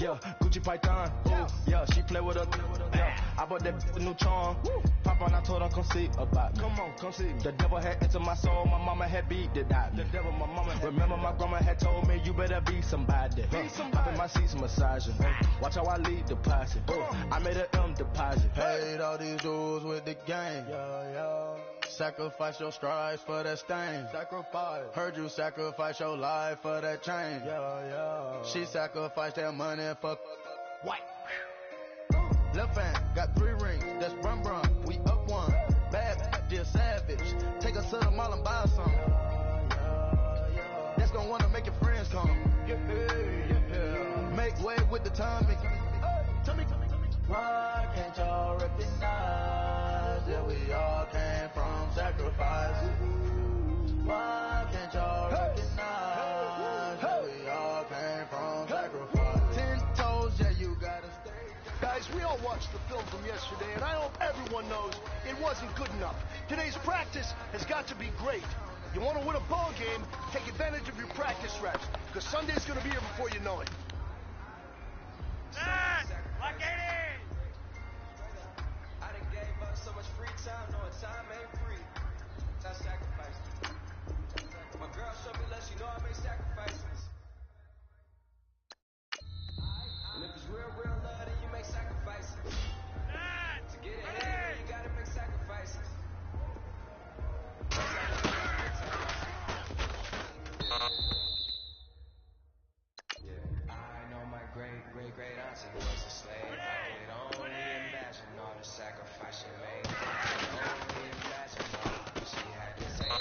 Yeah, Gucci Python. Ooh, yeah, she play with her. Yeah, I bought that a new charm. Papa and I told her come see about me. Come on, come see. The devil had entered my soul. My mama had beat the die. The devil, my mama had. Remember my grandma had told me you better be somebody. Be somebody. Hop in my seats massaging. Watch how I lead the posse. I made a M deposit. Paid all these dues with the game. Yeah. Sacrifice your strides for that stain. Sacrifice. Heard you sacrifice your life for that chain. Yeah. She sacrificed that money for what? Left hand got 3 rings. That's brum. We up one. Bad, dear savage. Take us to the mall and buy some. That's gonna wanna make your friends come. Yeah. Make way with the timing. Tell me. Why can't y'all recognize that we all came from sacrifice? Why can't y'all recognize that we all came from sacrifice? 10 toes, yeah, you gotta stay. Guys, we all watched the film from yesterday, and I hope everyone knows it wasn't good enough. Today's practice has got to be great. You want to win a ball game, take advantage of your practice reps, because Sunday's going to be here before you know it. Like it! I done gave up so much free time, knowing time ain't free. I sacrificed. My girl showed me love, she know I make sacrifices. And if it's real love, then you make sacrifices. To get ahead, you gotta make sacrifices. I know my great auntie was a slave. I could only imagine all the sacrifice she made. I could only imagine all she had to say.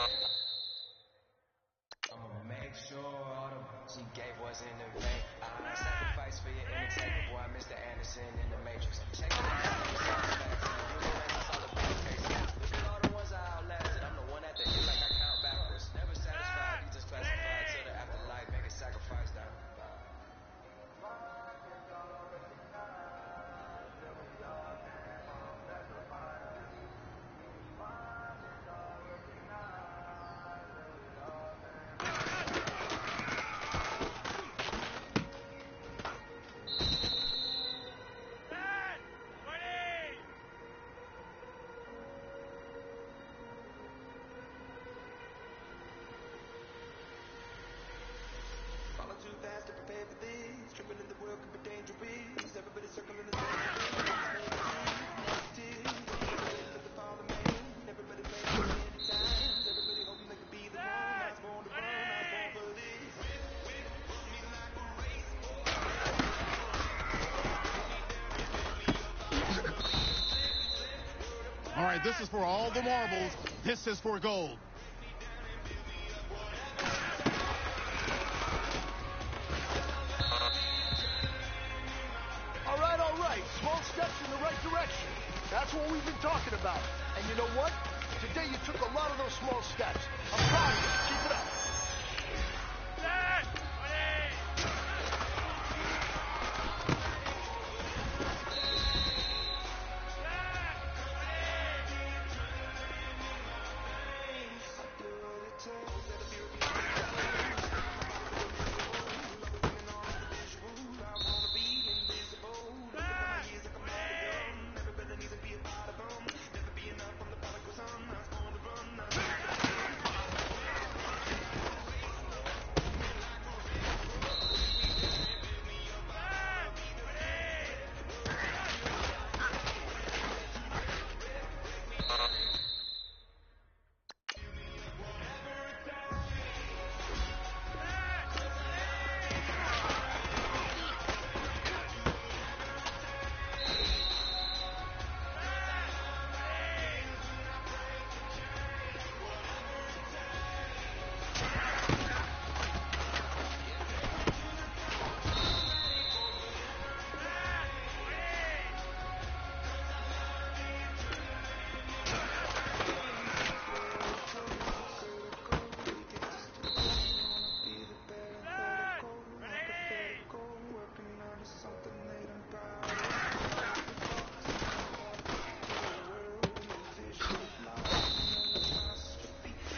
I'ma make sure all the she gave wasn't in vain. I sacrifice for your entertainment, boy. Mr. Anderson in the Matrix. Check it out, you know that's all about the case. Look at all the ones I outlasted. I'm the one at the end, like I count backwards. Never satisfied, you just classified to the afterlife, make a sacrifice down. Too fast to prepare for this. Tripping in the world could be dangerous. Everybody circling the same. The father man. Everybody playing many times. Everybody hoping they could be the one. I was born to run. I was born for this. All right, this is for all the marbles. This is for gold. All right. Small steps in the right direction. That's what we've been talking about. And you know what? Today you took a lot of those small steps. I'm proud of you. Keep it up.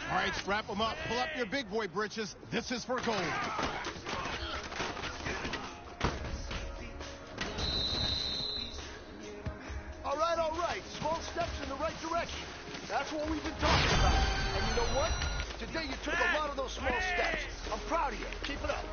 All right, strap them up. Pull up your big boy britches. This is for gold. That's what we've been talking about. And you know what? Today you took a lot of those small steps. I'm proud of you. Keep it up.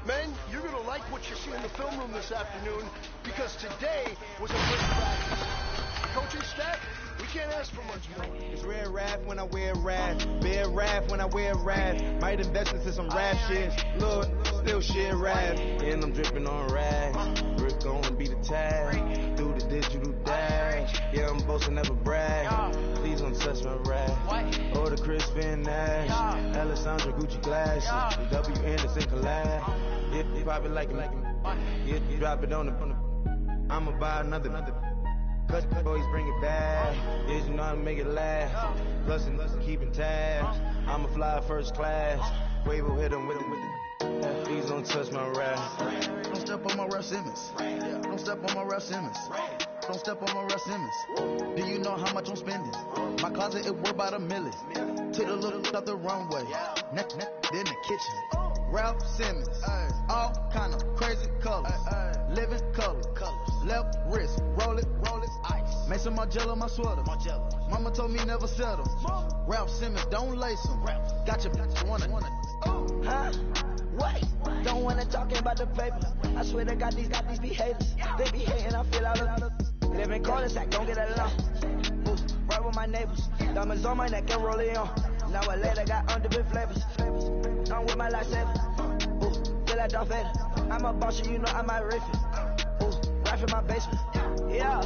Men, you're going to like what you see in the film room this afternoon because today was a great practice. Coaching staff, we can't ask for much more. It's red wrath when I wear wrath, bear wrath when I wear wrath. Might invest into some rap shit, look, still shit wrath. And I'm dripping on rags, Rick gonna be the tag, do the digital dash. Yeah, I'm boasting, never brag. Please don't touch my rap. Or the Chris Finn Nash, Alessandra Gucci glasses, the W Anderson collab. You pop it like it, you drop it on the. I'ma buy another. Cause always bring it back. Yes, you know how to make it last. Plus, keeping tabs. I'ma fly first class. Wave will hit 'em with it. Please don't touch my rap. Don't step on my Ralph Simmons. Don't step on my Ralph Simmons. Don't step on my Ralph Simmons. Do you know how much I'm spending? My closet is worth about $1 million. Took the little up the runway. Neck in the kitchen. Ralph Simmons. All kind of crazy colors. Living color. Left wrist. Roll it. Ice. Made some Margiela my sweater. Mama told me never settle. Ralph Simmons, don't lace him. Got your wanna. Huh? Wait. Don't wanna talk about the paper. I swear to God, these be haters. They be hating, I feel out of live in cul-de-sac, don't get along. Ooh, right with my neighbors. Diamonds on my neck and roll it on. Now I later got underbit flavors. I'm with my lifesaver. Ooh, feel like Darth Vader. I'm a boss, you know I might riff it. Ooh, right in my basement. Yeah.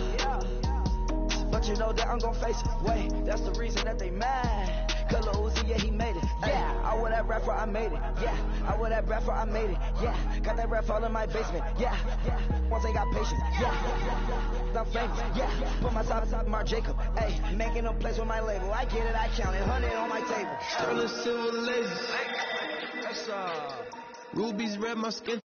But you know that I'm gon' face it. Wait, that's the reason that they mad. Cause Lil Uzi, yeah, he made it. Yeah, I wear that rapper, I made it. Yeah, I wear that rapper, I made it. Yeah, got that rap all in my basement. Yeah, once I got patience. Yeah, I'm famous. Yeah, put my top Marc Jacob. Hey, making a place with my label. I get it, I counted 100 on my table. Sterling silver laces. That's rubies red my skin.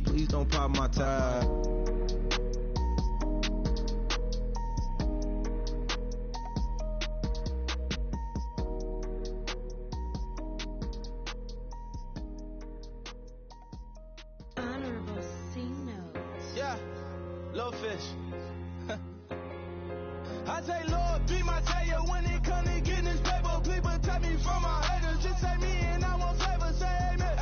Please don't pop my tie. Honorable C notes. Yeah, low fish. I say, Lord, be my savior when it come to getting this paper. Please protect me from my haters. Just say me and I won't favor. Say amen.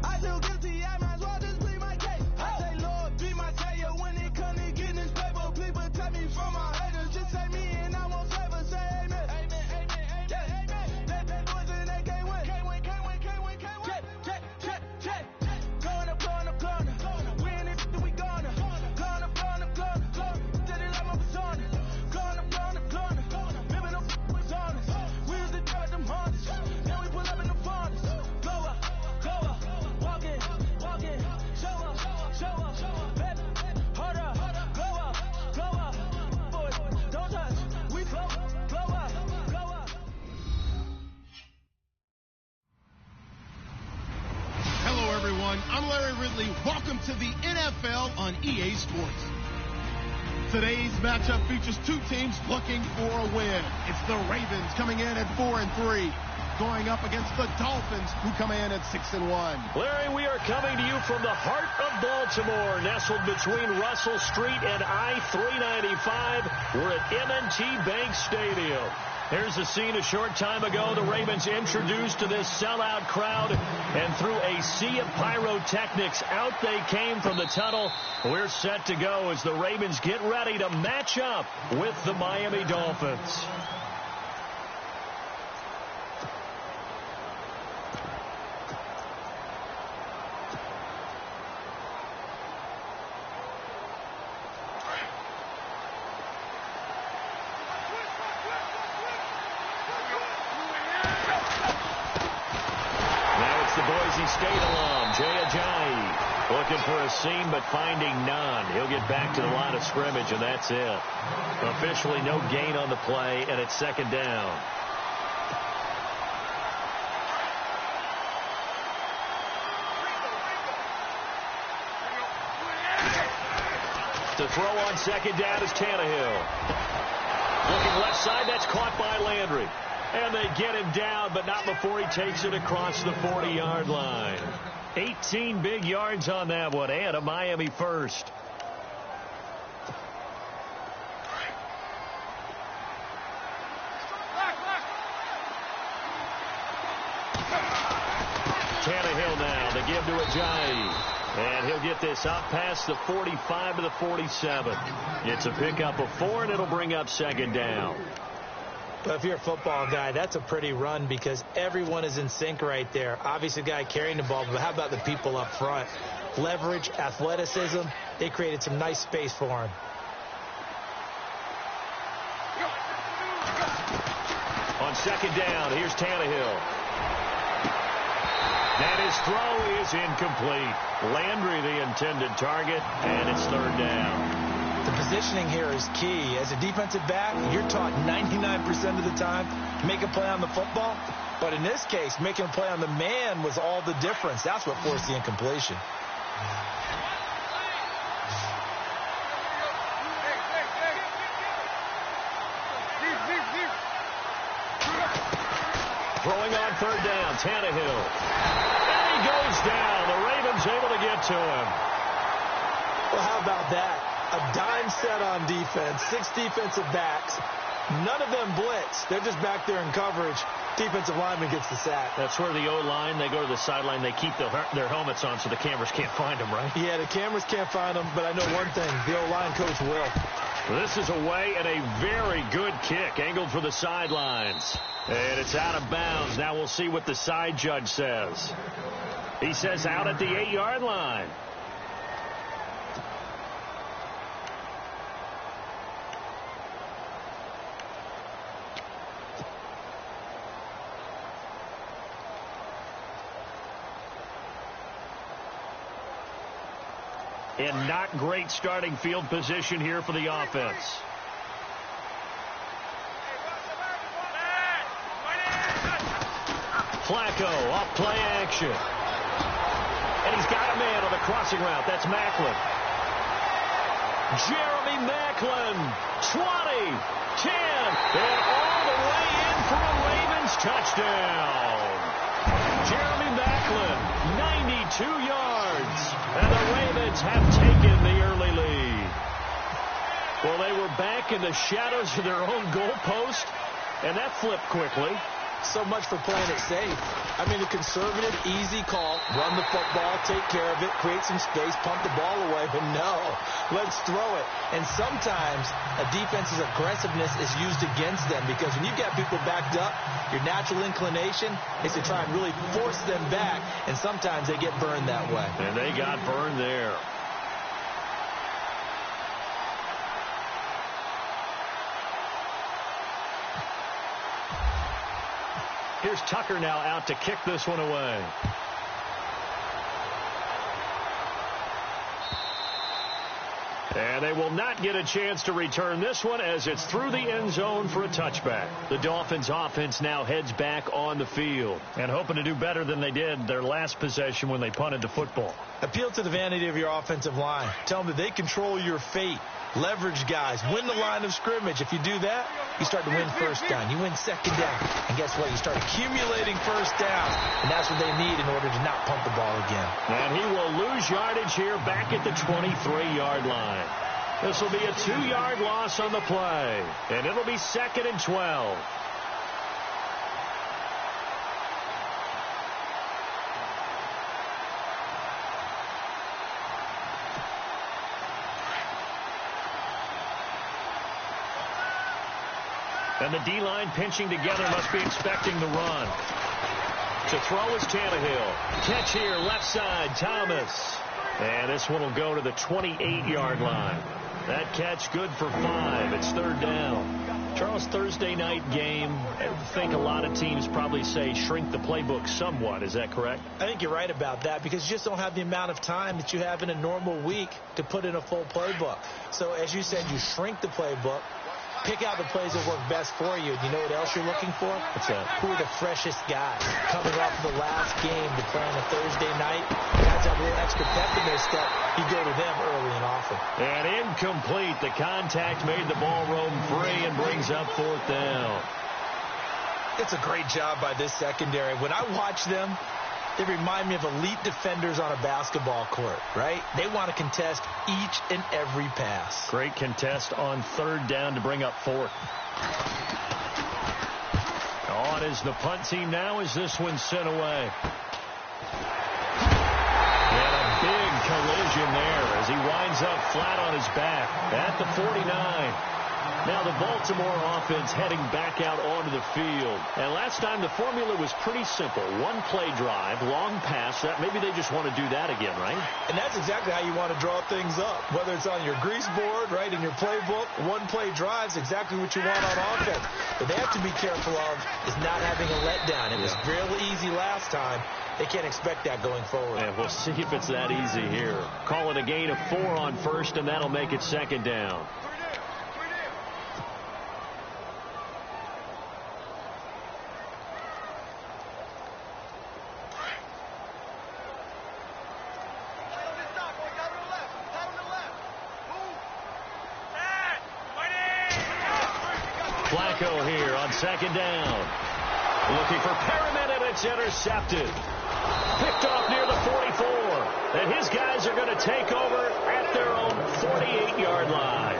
I still guilty, I might as well just plead my case. I say, Lord, everyone. I'm Larry Ridley. Welcome to the NFL on EA Sports. Today's matchup features two teams looking for a win. It's the Ravens coming in at 4-3, going up against the Dolphins, who come in at 6-1. Larry, we are coming to you from the heart of Baltimore, nestled between Russell Street and I-395. We're at M&T Bank Stadium. Here's the scene a short time ago. The Ravens introduced to this sellout crowd, and through a sea of pyrotechnics, out they came from the tunnel. We're set to go as the Ravens get ready to match up with the Miami Dolphins. Looking for a seam, but finding none. He'll get back to the line of scrimmage, and that's it. Officially no gain on the play, and it's second down. To throw on second down is Tannehill. Looking left side, that's caught by Landry. And they get him down, but not before he takes it across the 40-yard line. 18 big yards on that one, and a Miami first. Tannehill now, the give to Ajayi. And he'll get this up past the 45 to the 47. It's a pickup of 4, and it'll bring up second down. But if you're a football guy, that's a pretty run because everyone is in sync right there. Obviously, the guy carrying the ball, but how about the people up front? Leverage, athleticism, they created some nice space for him. On second down, here's Tannehill. And his throw is incomplete. Landry the intended target, and it's third down. The positioning here is key. As a defensive back, you're taught 99% of the time, make a play on the football. But in this case, making a play on the man was all the difference. That's what forced the incompletion. Throwing on third down, Tannehill. And he goes down. The Ravens able to get to him. Well, how about that? A dime set on defense, 6 defensive backs. None of them blitz. They're just back there in coverage. Defensive lineman gets the sack. That's where the O-line, they go to the sideline, they keep their helmets on so the cameras can't find them, right? Yeah, the cameras can't find them, but I know one thing. The O-line coach will. This is away and a very good kick, angled for the sidelines. And it's out of bounds. Now we'll see what the side judge says. He says out at the 8-yard line. And not great starting field position here for the offense. Flacco off play action. And he's got a man on the crossing route. That's Maclin. Jeremy Maclin. 20, 10, and all the way in for a Ravens touchdown. Jeremy Maclin, 92 yards. And the Ravens have taken the early lead. Well, they were back in the shadows of their own goalpost, and that flipped quickly. So much for playing it safe. I mean, a conservative, easy call. Run the football, take care of it, create some space, pump the ball away. But no, let's throw it. And sometimes a defense's aggressiveness is used against them because when you've got people backed up, your natural inclination is to try and really force them back. And sometimes they get burned that way. And they got burned there. Here's Tucker now out to kick this one away. And they will not get a chance to return this one as it's through the end zone for a touchback. The Dolphins offense now heads back on the field and hoping to do better than they did their last possession when they punted the football. Appeal to the vanity of your offensive line. Tell them that they control your fate. Leverage guys. Win the line of scrimmage. If you do that, you start to win first down. You win second down. And guess what? You start accumulating first downs. And that's what they need in order to not punt the ball again. And he will lose yardage here back at the 23-yard line. This will be a 2-yard loss on the play. And it'll be 2nd and 12. And the D-line pinching together must be expecting the run. To throw is Tannehill. Catch here, left side, Thomas. And this one will go to the 28-yard line. That catch good for 5. It's 3rd down. Charles, Thursday night game, I think a lot of teams probably say shrink the playbook somewhat. Is that correct? I think you're right about that because you just don't have the amount of time that you have in a normal week to put in a full playbook. So as you said, you shrink the playbook. Pick out the plays that work best for you. You know what else you're looking for? What's that? Who are the freshest guys coming off of the last game to play on a Thursday night? Guys have a little extra pep in their step. You go to them early and often. And incomplete. The contact made the ball roam free and brings up 4th down. It's a great job by this secondary. When I watch them, they remind me of elite defenders on a basketball court, right? They want to contest each and every pass. Great contest on 3rd down to bring up 4th. On is the punt team now as this one's sent away. And a big collision there as he winds up flat on his back at the 49. Now the Baltimore offense heading back out onto the field. And last time the formula was pretty simple. 1-play drive, long pass. That maybe they just want to do that again, right? And that's exactly how you want to draw things up. Whether it's on your grease board, right, in your playbook, 1-play drive is exactly what you want on offense. But they have to be careful of is not having a letdown. It was fairly easy last time. They can't expect that going forward. Yeah, we'll see if it's that easy here. Call it a gain of 4 on 1st, and that'll make it 2nd down. Flacco here on 2nd down. Looking for Perriman, and it's intercepted. Picked off near the 44. And his guys are going to take over at their own 48-yard line.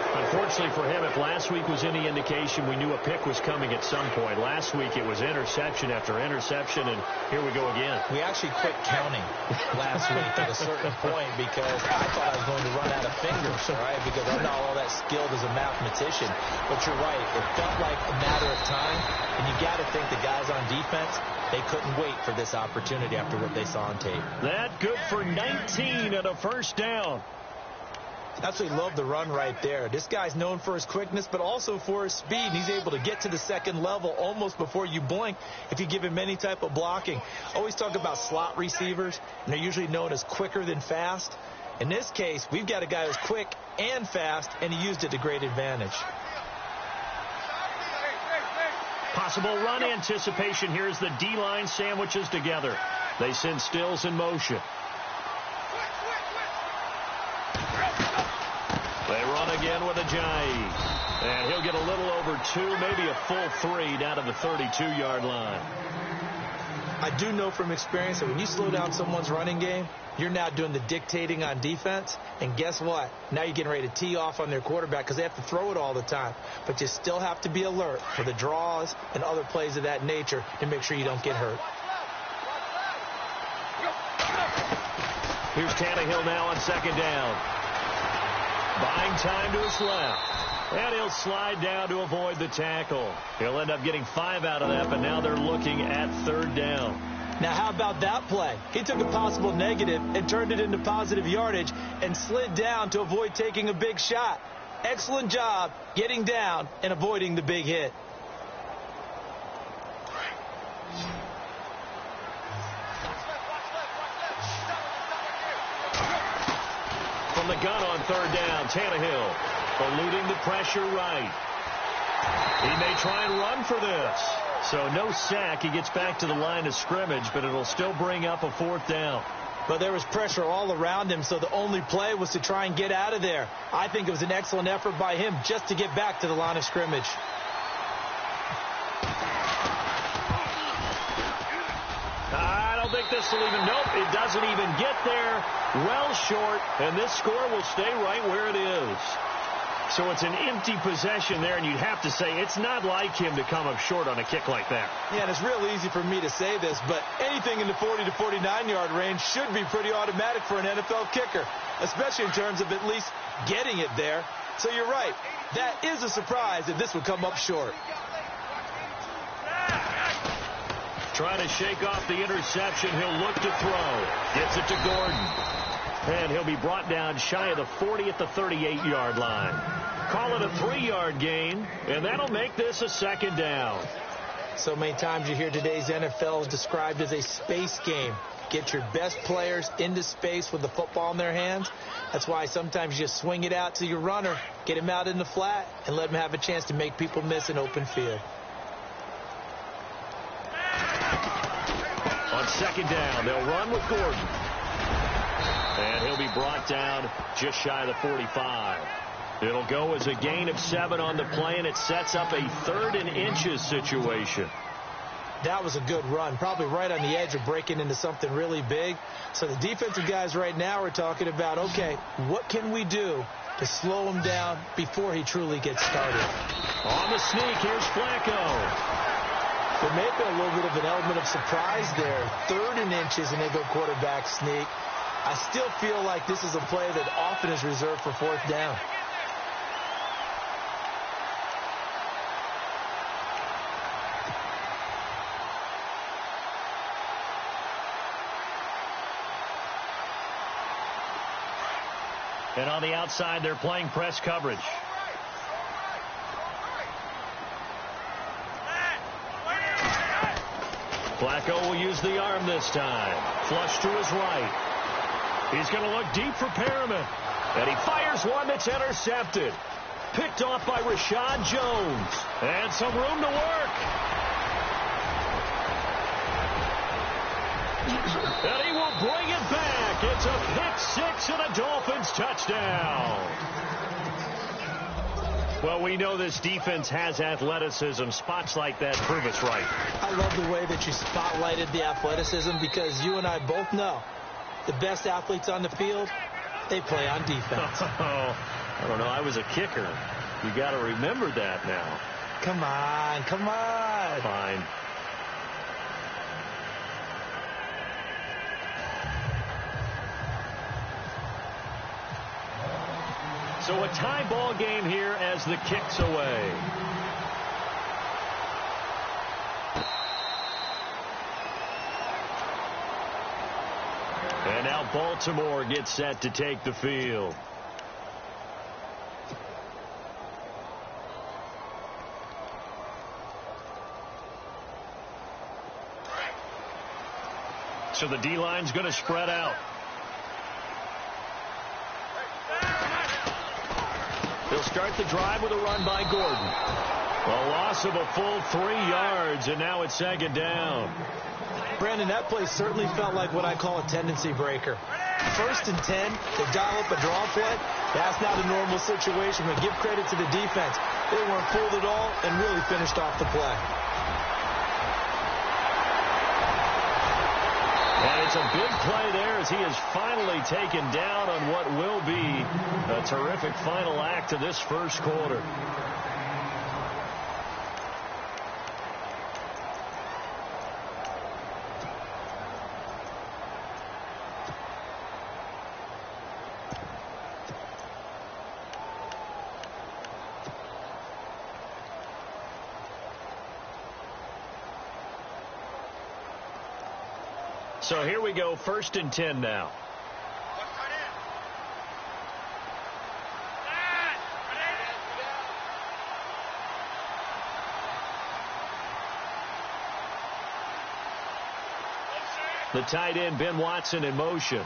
Unfortunately for him, if last week was any indication, we knew a pick was coming at some point. Last week it was interception after interception, and here we go again. We actually quit counting last week at a certain point because I thought I was going to run out of fingers, right? Because I'm not all that skilled as a mathematician. But you're right. It felt like a matter of time, and you got to think the guys on defense, they couldn't wait for this opportunity after what they saw on tape. That good for 19 and a 1st down. Absolutely love the run right there. This guy's known for his quickness, but also for his speed. And he's able to get to the 2nd level almost before you blink if you give him any type of blocking. Always talk about slot receivers, and they're usually known as quicker than fast. In this case, we've got a guy who's quick and fast, and he used it to great advantage. Possible run anticipation here as the D-line sandwiches together. They send Stills in motion. They run again with Ajayi. And he'll get a little over 2, maybe a full 3 down to the 32-yard line. I do know from experience that when you slow down someone's running game, you're now doing the dictating on defense. And guess what? Now you're getting ready to tee off on their quarterback because they have to throw it all the time. But you still have to be alert for the draws and other plays of that nature to make sure you don't get hurt. Here's Tannehill now on 2nd down. Buying time to his left. And he'll slide down to avoid the tackle. He'll end up getting 5 out of that, but now they're looking at 3rd down. Now, how about that play? He took a possible negative and turned it into positive yardage and slid down to avoid taking a big shot. Excellent job getting down and avoiding the big hit. From the gun on third down. Tannehill eluding the pressure right. He may try and run for this. So no sack. He gets back to the line of scrimmage, but it'll still bring up a fourth down. But there was pressure all around him, so the only play was to try and get out of there. I think it was an excellent effort by him just to get back to the line of scrimmage. I don't think this will even, nope, it doesn't even get there. Well short, and this score will stay right where it is. So it's an empty possession there, and you'd have to say it's not like him to come up short on a kick like that. Yeah, and it's real easy for me to say this, but anything in the 40 to 49-yard range should be pretty automatic for an NFL kicker, especially in terms of at least getting it there. So you're right. That is a surprise if this would come up short. Trying to shake off the interception. He'll look to throw. Gets it to Gordon. And he'll be brought down shy of the 40 at the 38-yard line. Call it a 3-yard gain, and that'll make this a second down. So many times you hear today's NFL is described as a space game. Get your best players into space with the football in their hands. That's why sometimes you just swing it out to your runner, get him out in the flat, and let him have a chance to make people miss an open field. On second down, they'll run with Gordon. And he'll be brought down just shy of the 45. It'll go as a gain of 7 on the play, and it sets up a 3rd and inches situation. That was a good run, probably right on the edge of breaking into something really big. So the defensive guys right now are talking about, okay, what can we do to slow him down before he truly gets started? On the sneak, here's Flacco. There may have been a little bit of an element of surprise there. 3rd and inches, and they go quarterback sneak. I still feel like this is a play that often is reserved for 4th down. And on the outside, they're playing press coverage. Flacco will use the arm this time. Flush to his right. He's going to look deep for Perriman. And he fires one that's intercepted. Picked off by Rashad Jones. And some room to work. And he will bring it back. It's a pick-6 and a Dolphins touchdown. Well, we know this defense has athleticism. Spots like that prove us right. I love the way that you spotlighted the athleticism, because you and I both know the best athletes on the field, they play on defense. I don't know. I was a kicker. You got to remember that now. Come on, come on. Fine. So a tie ball game here as the kick's away. And now Baltimore gets set to take the field. So the D-line's going to spread out. They'll start the drive with a run by Gordon. A loss of a full 3 yards, and now it's second down. Brandon, that play certainly felt like what I call a tendency breaker. 1st and 10, they dial up a draw play. That's not a normal situation, but give credit to the defense. They weren't fooled at all and really finished off the play. And it's a big play there as he is finally taken down on what will be a terrific final act of this first quarter. So here we go, 1st and 10 now. The tight end, Ben Watson, in motion.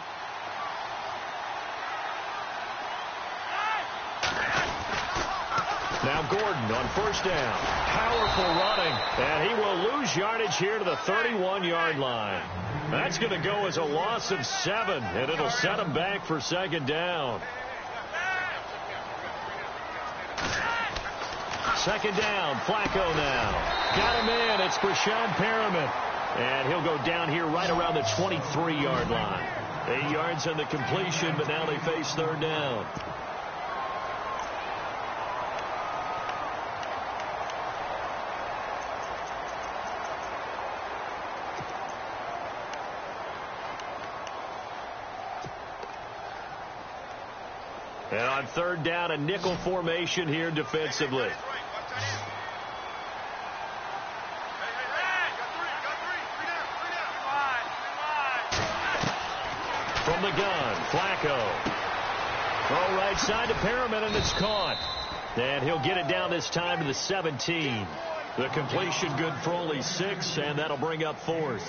Now Gordon on first down. Powerful running, and he will lose yardage here to the 31-yard line. That's going to go as a loss of 7, and it'll set him back for second down. Second down, Flacco now. Got him in. It's Brashad Perriman. And he'll go down here right around the 23-yard line. 8 yards on the completion, but now they face third down. And on third down, a nickel formation here defensively. From the gun, Flacco. Throw right side to Perriman, and it's caught. And he'll get it down this time to the 17. The completion good for only 6, and that'll bring up 4th.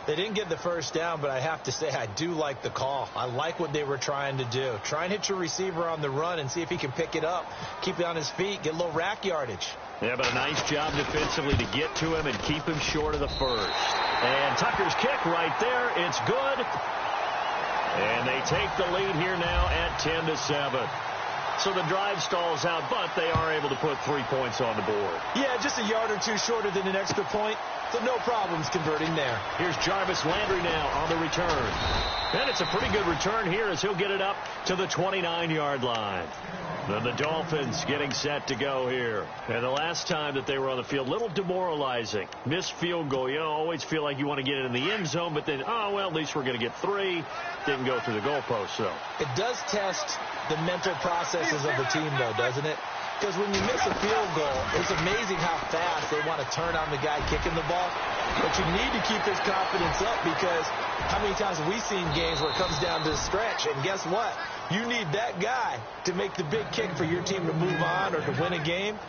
They didn't get the first down, but I have to say I do like the call. I like what they were trying to do. Try and hit your receiver on the run and see if he can pick it up, keep it on his feet, get a little rack yardage. Yeah, but a nice job defensively to get to him and keep him short of the first. And Tucker's kick right there. It's good. And they take the lead here now at 10-7. So the drive stalls out, but they are able to put 3 points on the board. Yeah, just a yard or two shorter than an extra point. So no problems converting there. Here's Jarvis Landry now on the return. And it's a pretty good return here as he'll get it up to the 29-yard line. Then the Dolphins getting set to go here. And the last time that they were on the field, a little demoralizing. Missed field goal. You know, always feel like you want to get it in the end zone, but then, oh, well, at least we're going to get 3. Didn't go through the goalpost, though. It does test the mental processes of the team, though, doesn't it? Because when you miss a field goal, it's amazing how fast they want to turn on the guy kicking the ball. But you need to keep his confidence up because how many times have we seen games where it comes down to the stretch? And guess what? You need that guy to make the big kick for your team to move on or to win a game.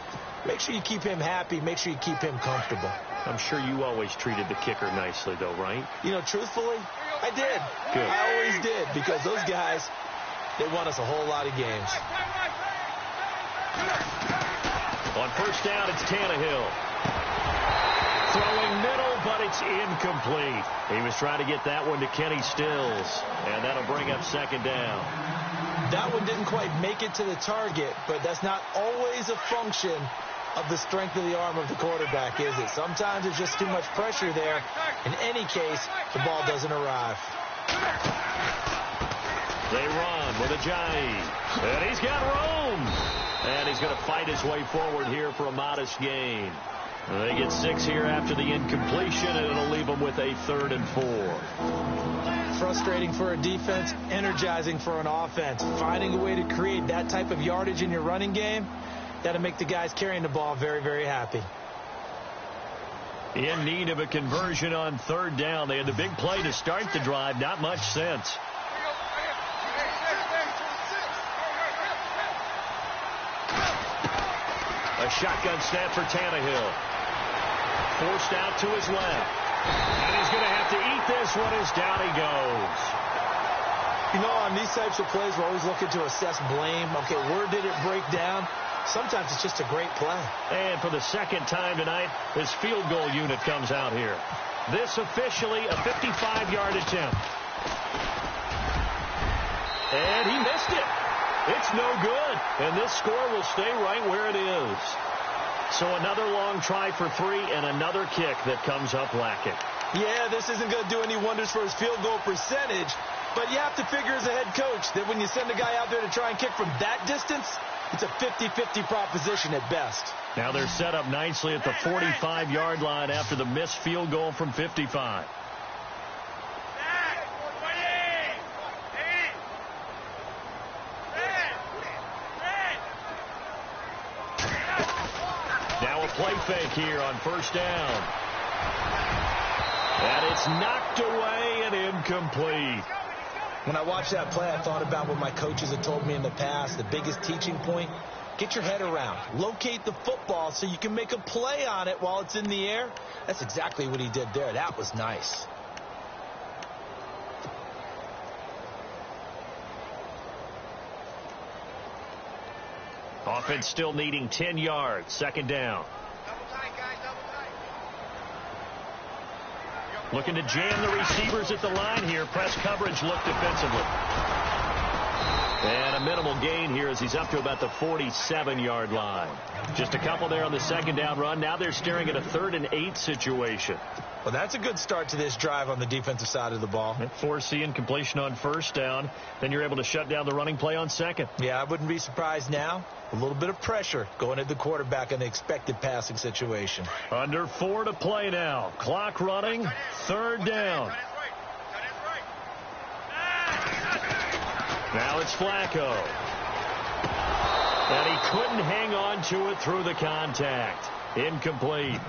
Make sure you keep him happy. Make sure you keep him comfortable. I'm sure you always treated the kicker nicely, though, right? You know, truthfully, I did. Good. I always did because those guys, they won us a whole lot of games. On first down, it's Tannehill. Throwing middle, but it's incomplete. He was trying to get that one to Kenny Stills, and that'll bring up second down. That one didn't quite make it to the target, but that's not always a function of the strength of the arm of the quarterback, is it? Sometimes it's just too much pressure there. In any case, the ball doesn't arrive. They run with Ajayi, and he's got room. And he's going to fight his way forward here for a modest gain. They get 6 here after the incompletion, and it'll leave them with a 3rd and 4. Frustrating for a defense, energizing for an offense. Finding a way to create that type of yardage in your running game, that'll make the guys carrying the ball very, very happy. In need of a conversion on third down. They had the big play to start the drive. Not much sense. A shotgun snap for Tannehill. Forced out to his left. And he's going to have to eat this one as down he goes. You know, on these types of plays, we're always looking to assess blame. Okay, where did it break down? Sometimes it's just a great play. And for the second time tonight, his field goal unit comes out here. This officially a 55-yard attempt. And he missed it. It's no good. And this score will stay right where it is. So another long try for 3 and another kick that comes up lacking. Yeah, this isn't going to do any wonders for his field goal percentage. But you have to figure as a head coach that when you send a guy out there to try and kick from that distance, it's a 50-50 proposition at best. Now they're set up nicely at the 45-yard line after the missed field goal from 55. Now a play fake here on first down. And it's knocked away and incomplete. When I watched that play, I thought about what my coaches had told me in the past. The biggest teaching point, get your head around. Locate the football so you can make a play on it while it's in the air. That's exactly what he did there. That was nice. Offense still needing 10 yards. Second down. Looking to jam the receivers at the line here. Press coverage look defensively. And a minimal gain here as he's up to about the 47-yard line. Just a couple there on the second down run. Now they're staring at a 3rd and 8 situation. Well, that's a good start to this drive on the defensive side of the ball. Foreseeing completion on first down. Then you're able to shut down the running play on second. Yeah, I wouldn't be surprised now. A little bit of pressure going at the quarterback in the expected passing situation. Under 4 to play now. Clock running. 3rd down. Now it's Flacco. And he couldn't hang on to it through the contact. Incomplete.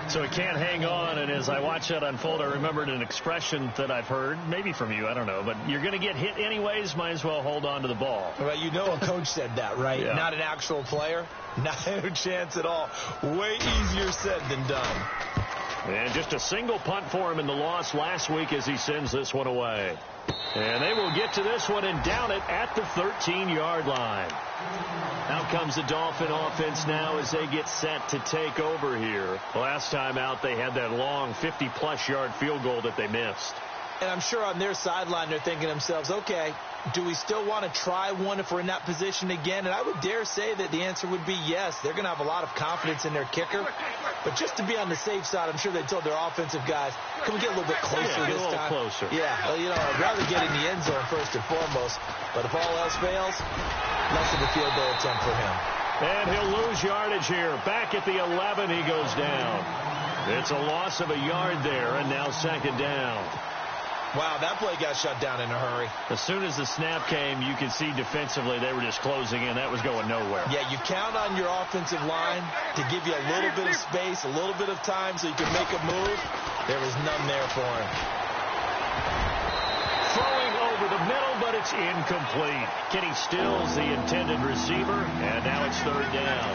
So he can't hang on, and as I watch that unfold, I remembered an expression that I've heard, maybe from you, I don't know, but you're going to get hit anyways, might as well hold on to the ball. Well, you know a coach said that, right? Yeah. Not an actual player. Not a chance at all. Way easier said than done. And just a single punt for him in the loss last week as he sends this one away. And they will get to this one and down it at the 13-yard line. Out comes the Dolphin offense now as they get set to take over here. Last time out, they had that long 50-plus yard field goal that they missed. And I'm sure on their sideline they're thinking to themselves, okay, do we still want to try one if we're in that position again? And I would dare say that the answer would be yes. They're going to have a lot of confidence in their kicker. But just to be on the safe side, I'm sure they told their offensive guys, can we get a little bit closer this time? Get a little closer. Yeah, well, you know, I'd rather get in the end zone first and foremost. But if all else fails, less of a field goal attempt for him. And he'll lose yardage here. Back at the 11, he goes down. It's a loss of a yard there, and now second down. Wow, that play got shut down in a hurry. As soon as the snap came, you could see defensively they were just closing in. That was going nowhere. Yeah, you count on your offensive line to give you a little bit of space, a little bit of time so you can make a move. There was none there for him. Throwing over the middle, but it's incomplete. Kenny Stills, the intended receiver, and now it's third down.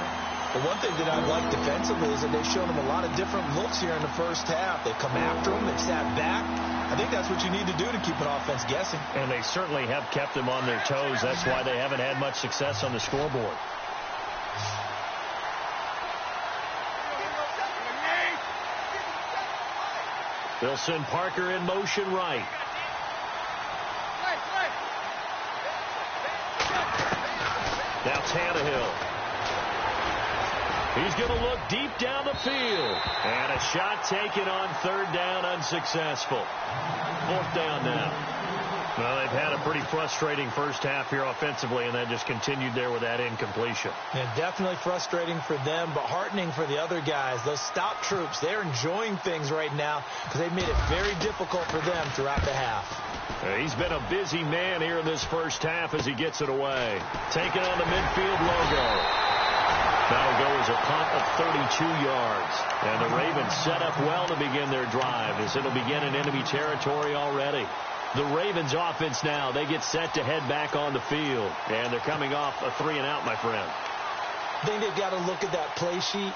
The one thing that I like defensively is that they've shown him a lot of different looks here in the first half. They've come after him. They've sat back. I think that's what you need to do to keep an offense guessing. And they certainly have kept them on their toes. That's why they haven't had much success on the scoreboard. They'll send Parker in motion right. Now Tannehill. He's going to look deep down the field. And a shot taken on third down, unsuccessful. Fourth down now. Well, they've had a pretty frustrating first half here offensively, and that just continued there with that incompletion. Yeah, definitely frustrating for them, but heartening for the other guys. Those stop troops, they're enjoying things right now because they've made it very difficult for them throughout the half. He's been a busy man here in this first half as he gets it away. Taking on the midfield logo. That'll go as a punt of 32 yards. And the Ravens set up well to begin their drive as it'll begin in enemy territory already. The Ravens offense now, they get set to head back on the field. And they're coming off a 3-and-out, my friend. I think they've got to look at that play sheet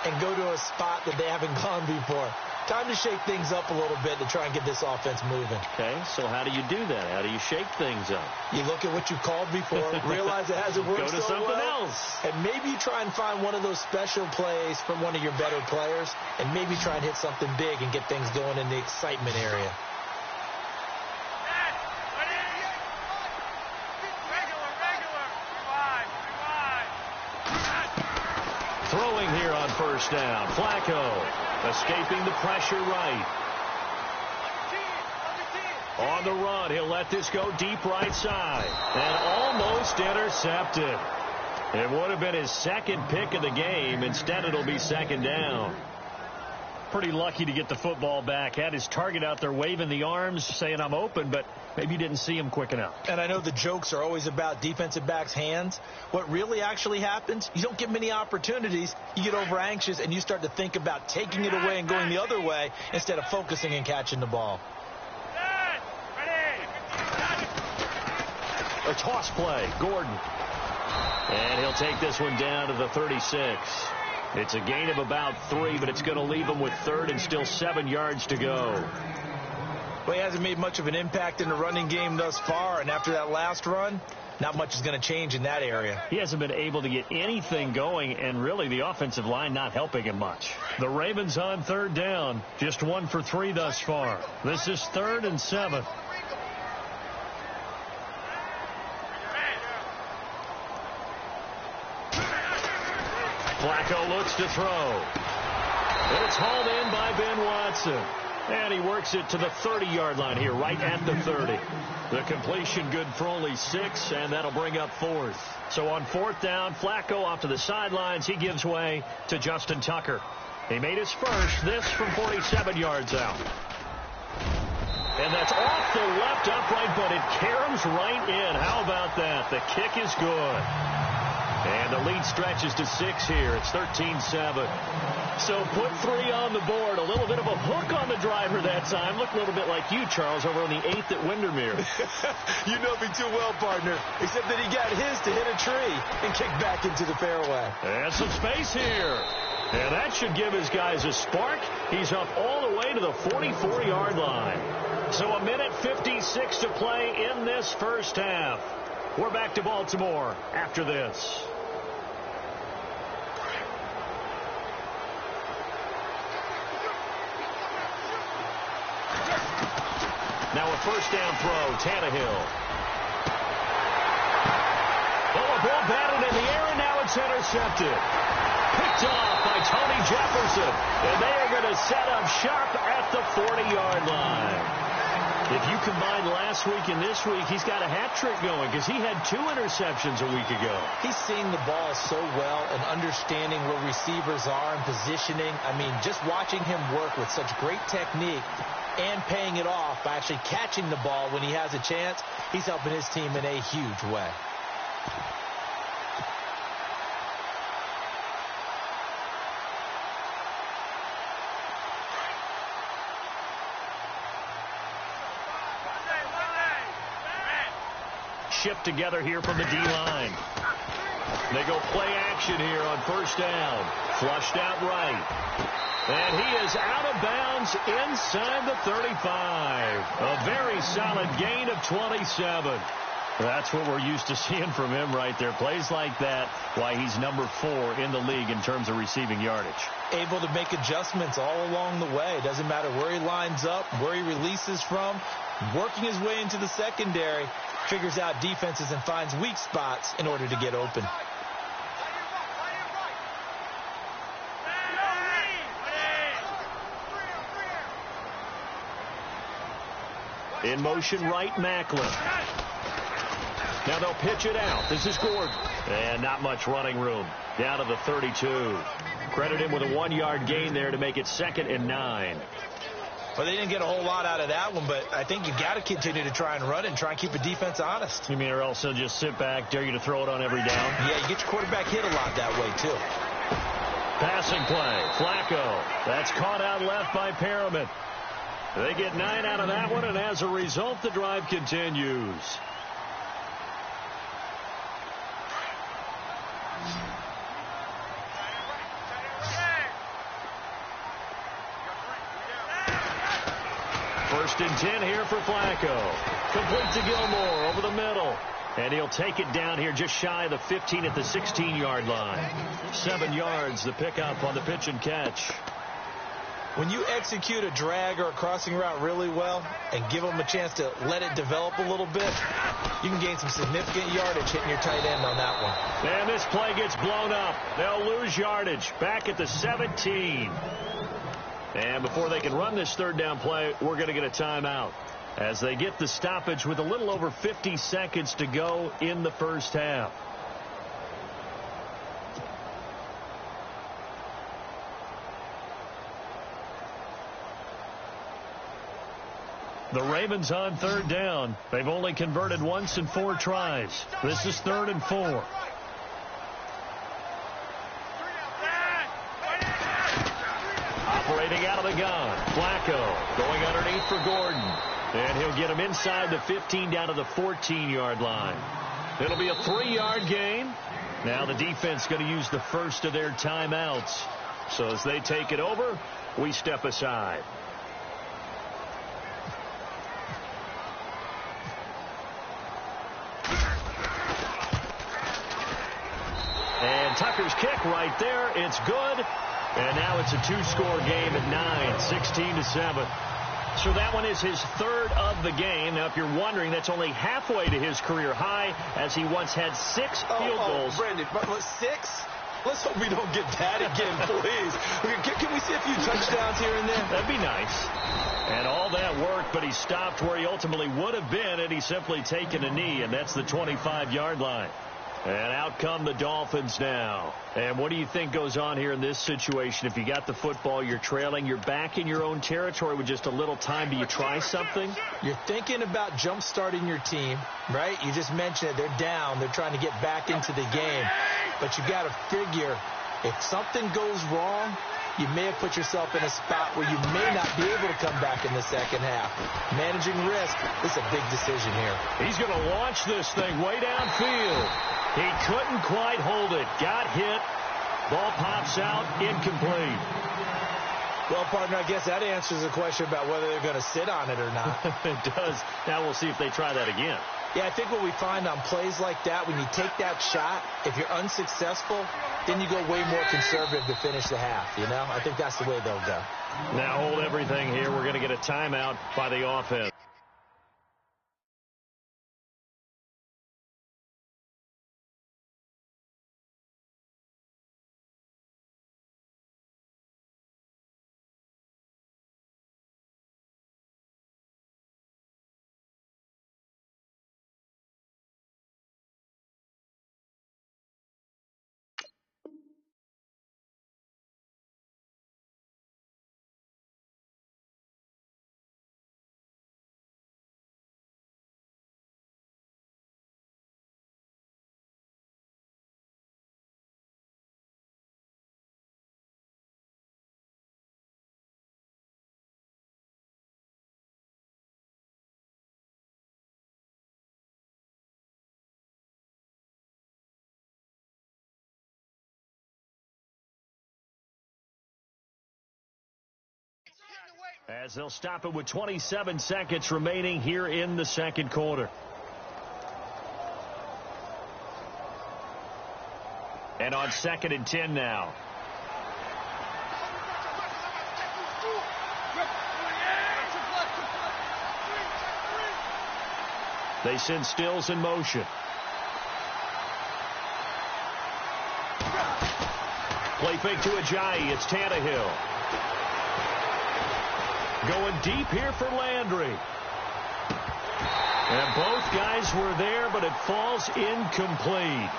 and go to a spot that they haven't gone before. Time to shake things up a little bit to try and get this offense moving. Okay, so how do you do that? How do you shake things up? You look at what you called before, realize it hasn't worked Go to so something well, else. and maybe you try and find one of those special plays from one of your better players, and maybe try and hit something big and get things going in the excitement area. Throwing here on first down. Flacco escaping the pressure right. On the run, he'll let this go deep right side. And almost intercepted. It would have been his second pick of the game. Instead, it'll be second down. Pretty lucky to get the football back. Had his target out there waving the arms, saying I'm open, but maybe didn't see him quick enough. And I know the jokes are always about defensive backs' hands. What really actually happens, you don't get many opportunities. You get over anxious, and you start to think about taking it away and going the other way instead of focusing and catching the ball. A toss play, Gordon. And he'll take this one down to the 36. It's a gain of about 3, but it's going to leave him with third and still 7 yards to go. Well, he hasn't made much of an impact in the running game thus far, and after that last run, not much is going to change in that area. He hasn't been able to get anything going, and really the offensive line not helping him much. The Ravens on third down, just 1 for 3 thus far. This is 3rd and 7. Flacco looks to throw. And it's hauled in by Ben Watson. And he works it to the 30-yard line here, right at the 30. The completion good for only 6, and that'll bring up 4th. So on 4th down, Flacco off to the sidelines. He gives way to Justin Tucker. He made his first, this from 47 yards out. And that's off the left upright, but it caroms right in. How about that? The kick is good. And the lead stretches to 6 here. It's 13-7. So put 3 on the board. A little bit of a hook on the driver that time. Looked a little bit like you, Charles, over on the 8th at Windermere. You know me too well, partner. Except that he got his to hit a tree and kick back into the fairway. And some space here. And that should give his guys a spark. He's up all the way to the 44-yard line. So 1:56 to play in this first half. We're back to Baltimore after this. Now a first down throw, Tannehill. Oh, a ball batted in the air, and now it's intercepted. Picked off by Tony Jefferson, and they are going to set up shop at the 40-yard line. If you combine last week and this week, he's got a hat trick going because he had 2 interceptions a week ago. He's seeing the ball so well and understanding where receivers are and positioning. I mean, just watching him work with such great technique and paying it off by actually catching the ball when he has a chance, he's helping his team in a huge way. Shift together here from the D-line. They go play action here on first down. Flushed out right. And he is out of bounds inside the 35. A very solid gain of 27. That's what we're used to seeing from him right there. Plays like that, why he's number 4 in the league in terms of receiving yardage. Able to make adjustments all along the way. Doesn't matter where he lines up, where he releases from. Working his way into the secondary. Figures out defenses and finds weak spots in order to get open. In motion right, Macklin. Now they'll pitch it out. This is Gordon. And not much running room. Down to the 32. Credit him with a 1-yard gain there to make it 2nd and 9. Well, they didn't get a whole lot out of that one, but I think you got to continue to try and run and try and keep a defense honest. You mean or else they'll just sit back, dare you to throw it on every down? Yeah, you get your quarterback hit a lot that way, too. Passing play, Flacco. That's caught out left by Perriman. They get 9 out of that one, and as a result, the drive continues. First and 10 here for Flacco. Complete to Gilmore over the middle. And he'll take it down here just shy of the 15 at the 16-yard line. 7 yards, the pickup on the pitch and catch. When you execute a drag or a crossing route really well and give them a chance to let it develop a little bit, you can gain some significant yardage hitting your tight end on that one. And this play gets blown up. They'll lose yardage back at the 17. And before they can run this third down play, we're going to get a timeout as they get the stoppage with a little over 50 seconds to go in the first half. The Ravens on third down. They've only converted once in 4 tries. This is 3rd and 4. Operating out of the gun. Flacco going underneath for Gordon. And he'll get him inside the 15 down to the 14-yard line. It'll be a 3-yard gain. Now the defense going to use the first of their timeouts. So as they take it over, we step aside. And Tucker's kick right there. It's good. And now it's a two-score game at 9, 16-7. So that one is his third of the game. Now, if you're wondering, that's only halfway to his career high, as he once had 6 field goals. Brandon, 6? Let's hope we don't get that again, please. Can we see a few touchdowns here and there? That'd be nice. And all that work, but he stopped where he ultimately would have been, and he's simply taken a knee, and that's the 25-yard line. And out come the Dolphins now. And what do you think goes on here in this situation? If you got the football, you're trailing, you're back in your own territory with just a little time. Do you try something? You're thinking about jump-starting your team, right? You just mentioned it. They're down. They're trying to get back into the game. But you got to figure, if something goes wrong, you may have put yourself in a spot where you may not be able to come back in the second half. Managing risk, this is a big decision here. He's going to launch this thing way downfield. He couldn't quite hold it. Got hit. Ball pops out. Incomplete. Well, partner, I guess that answers the question about whether they're going to sit on it or not. It does. Now we'll see if they try that again. Yeah, I think what we find on plays like that, when you take that shot, if you're unsuccessful, then you go way more conservative to finish the half, you know? I think that's the way they'll go. Now hold everything here. We're going to get a timeout by the offense. As they'll stop it with 27 seconds remaining here in the second quarter. And on 2nd and 10 now. They send Stills in motion. Play fake to Ajayi. It's Tannehill. Going deep here for Landry. And both guys were there, but it falls incomplete.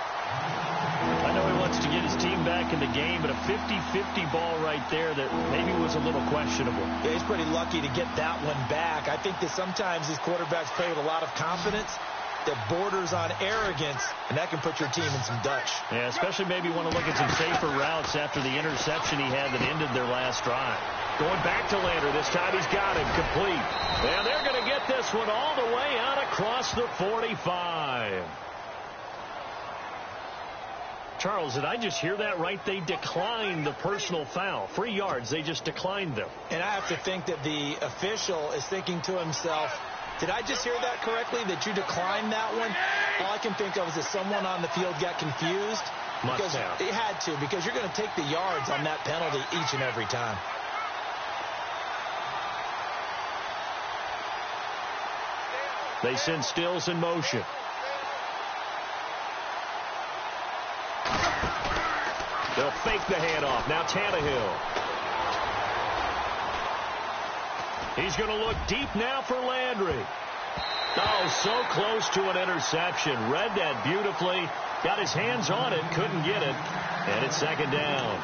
I know he wants to get his team back in the game, but a 50-50 ball right there that maybe was a little questionable. Yeah, he's pretty lucky to get that one back. I think that sometimes these quarterbacks play with a lot of confidence that borders on arrogance, and that can put your team in some Dutch. Yeah, especially maybe want to look at some safer routes after the interception he had that ended their last drive. Going back to Landry. This time he's got it complete. And they're going to get this one all the way out across the 45. Charles, did I just hear that right? They declined the personal foul. 3 yards. They just declined them. And I have to think that the official is thinking to himself, did I just hear that correctly, that you declined that one? All I can think of is that someone on the field got confused. Must have. It had to, because you're going to take the yards on that penalty each and every time. They send Stills in motion. They'll fake the handoff. Now Tannehill. He's going to look deep now for Landry. Oh, so close to an interception. Read that beautifully. Got his hands on it. Couldn't get it. And it's 2nd down.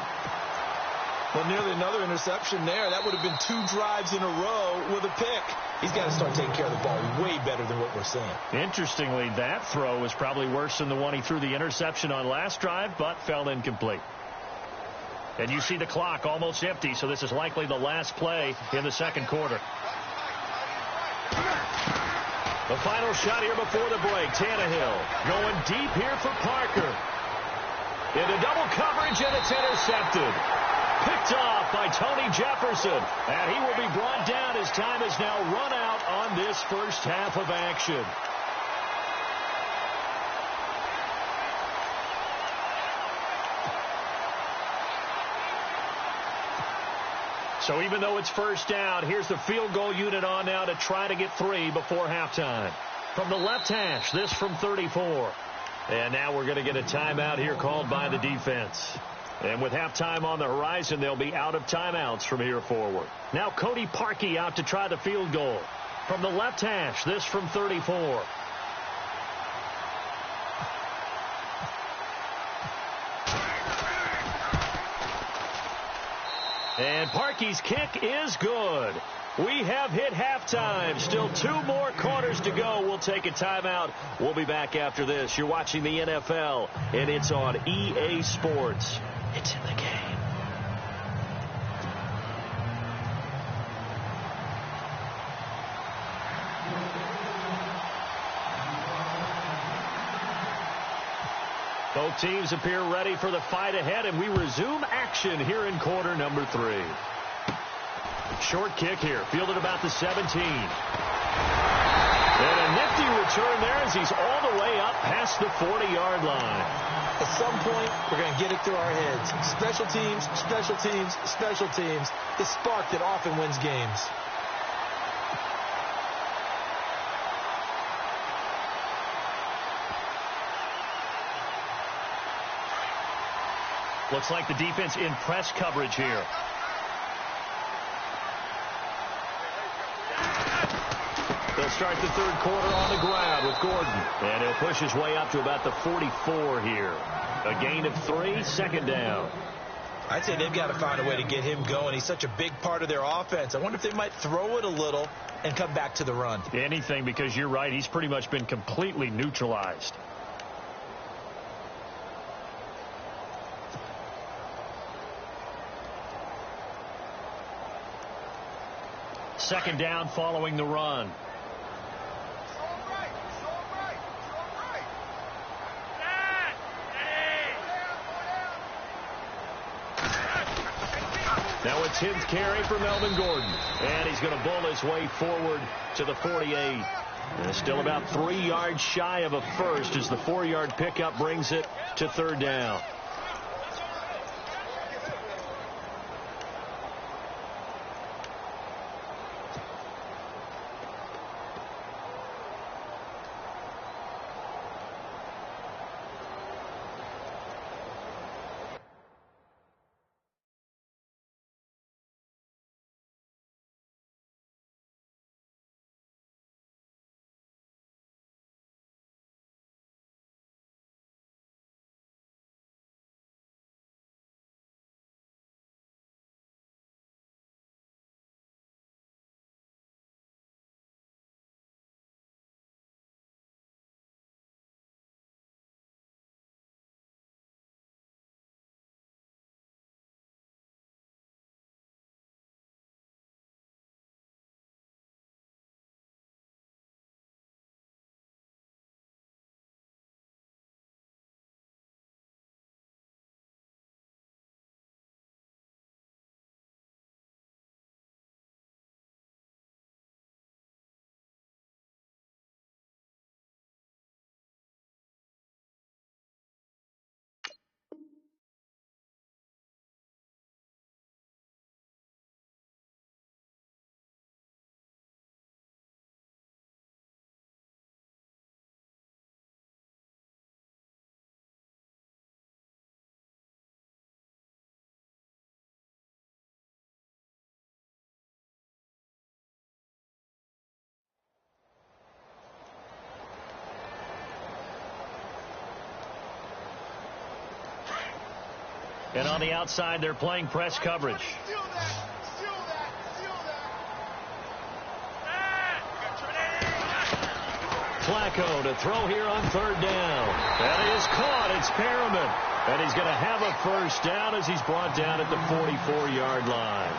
Well, nearly another interception there. That would have been 2 drives in a row with a pick. He's got to start taking care of the ball way better than what we're seeing. Interestingly, that throw was probably worse than the one he threw the interception on last drive, but fell incomplete. And you see the clock almost empty, so this is likely the last play in the second quarter. The final shot here before the break. Tannehill going deep here for Parker. Into double coverage, and it's intercepted. Picked off by Tony Jefferson. And he will be brought down. His time is now run out on this first half of action. So even though it's first down, here's the field goal unit on now to try to get 3 before halftime. From the left hash, this from 34. And now we're going to get a timeout here called by the defense. And with halftime on the horizon, they'll be out of timeouts from here forward. Now Cody Parkey out to try the field goal. From the left hash, this from 34. And Parkey's kick is good. We have hit halftime. Still 2 more quarters to go. We'll take a timeout. We'll be back after this. You're watching the NFL, and it's on EA Sports. It's in the game. Both teams appear ready for the fight ahead, and we resume action here in quarter number 3. Short kick here, fielded about the 17. And a nifty return there as he's all the way up past the 40-yard line. At some point, we're going to get it through our heads. Special teams, special teams, special teams. The spark that often wins games. Looks like the defense in press coverage here. They'll start the third quarter on the ground with Gordon. And he'll push his way up to about the 44 here. A gain of 3, second down. I'd say they've got to find a way to get him going. He's such a big part of their offense. I wonder if they might throw it a little and come back to the run. Anything, because you're right. He's pretty much been completely neutralized. Second down following the run. Now a 10th carry for Melvin Gordon. And he's going to bull his way forward to the 48. And still about 3 yards shy of a first as the 4-yard pickup brings it to third down. And on the outside, they're playing press coverage. Flacco to throw here on third down. That is caught. It's Perriman. And he's going to have a first down as he's brought down at the 44-yard line.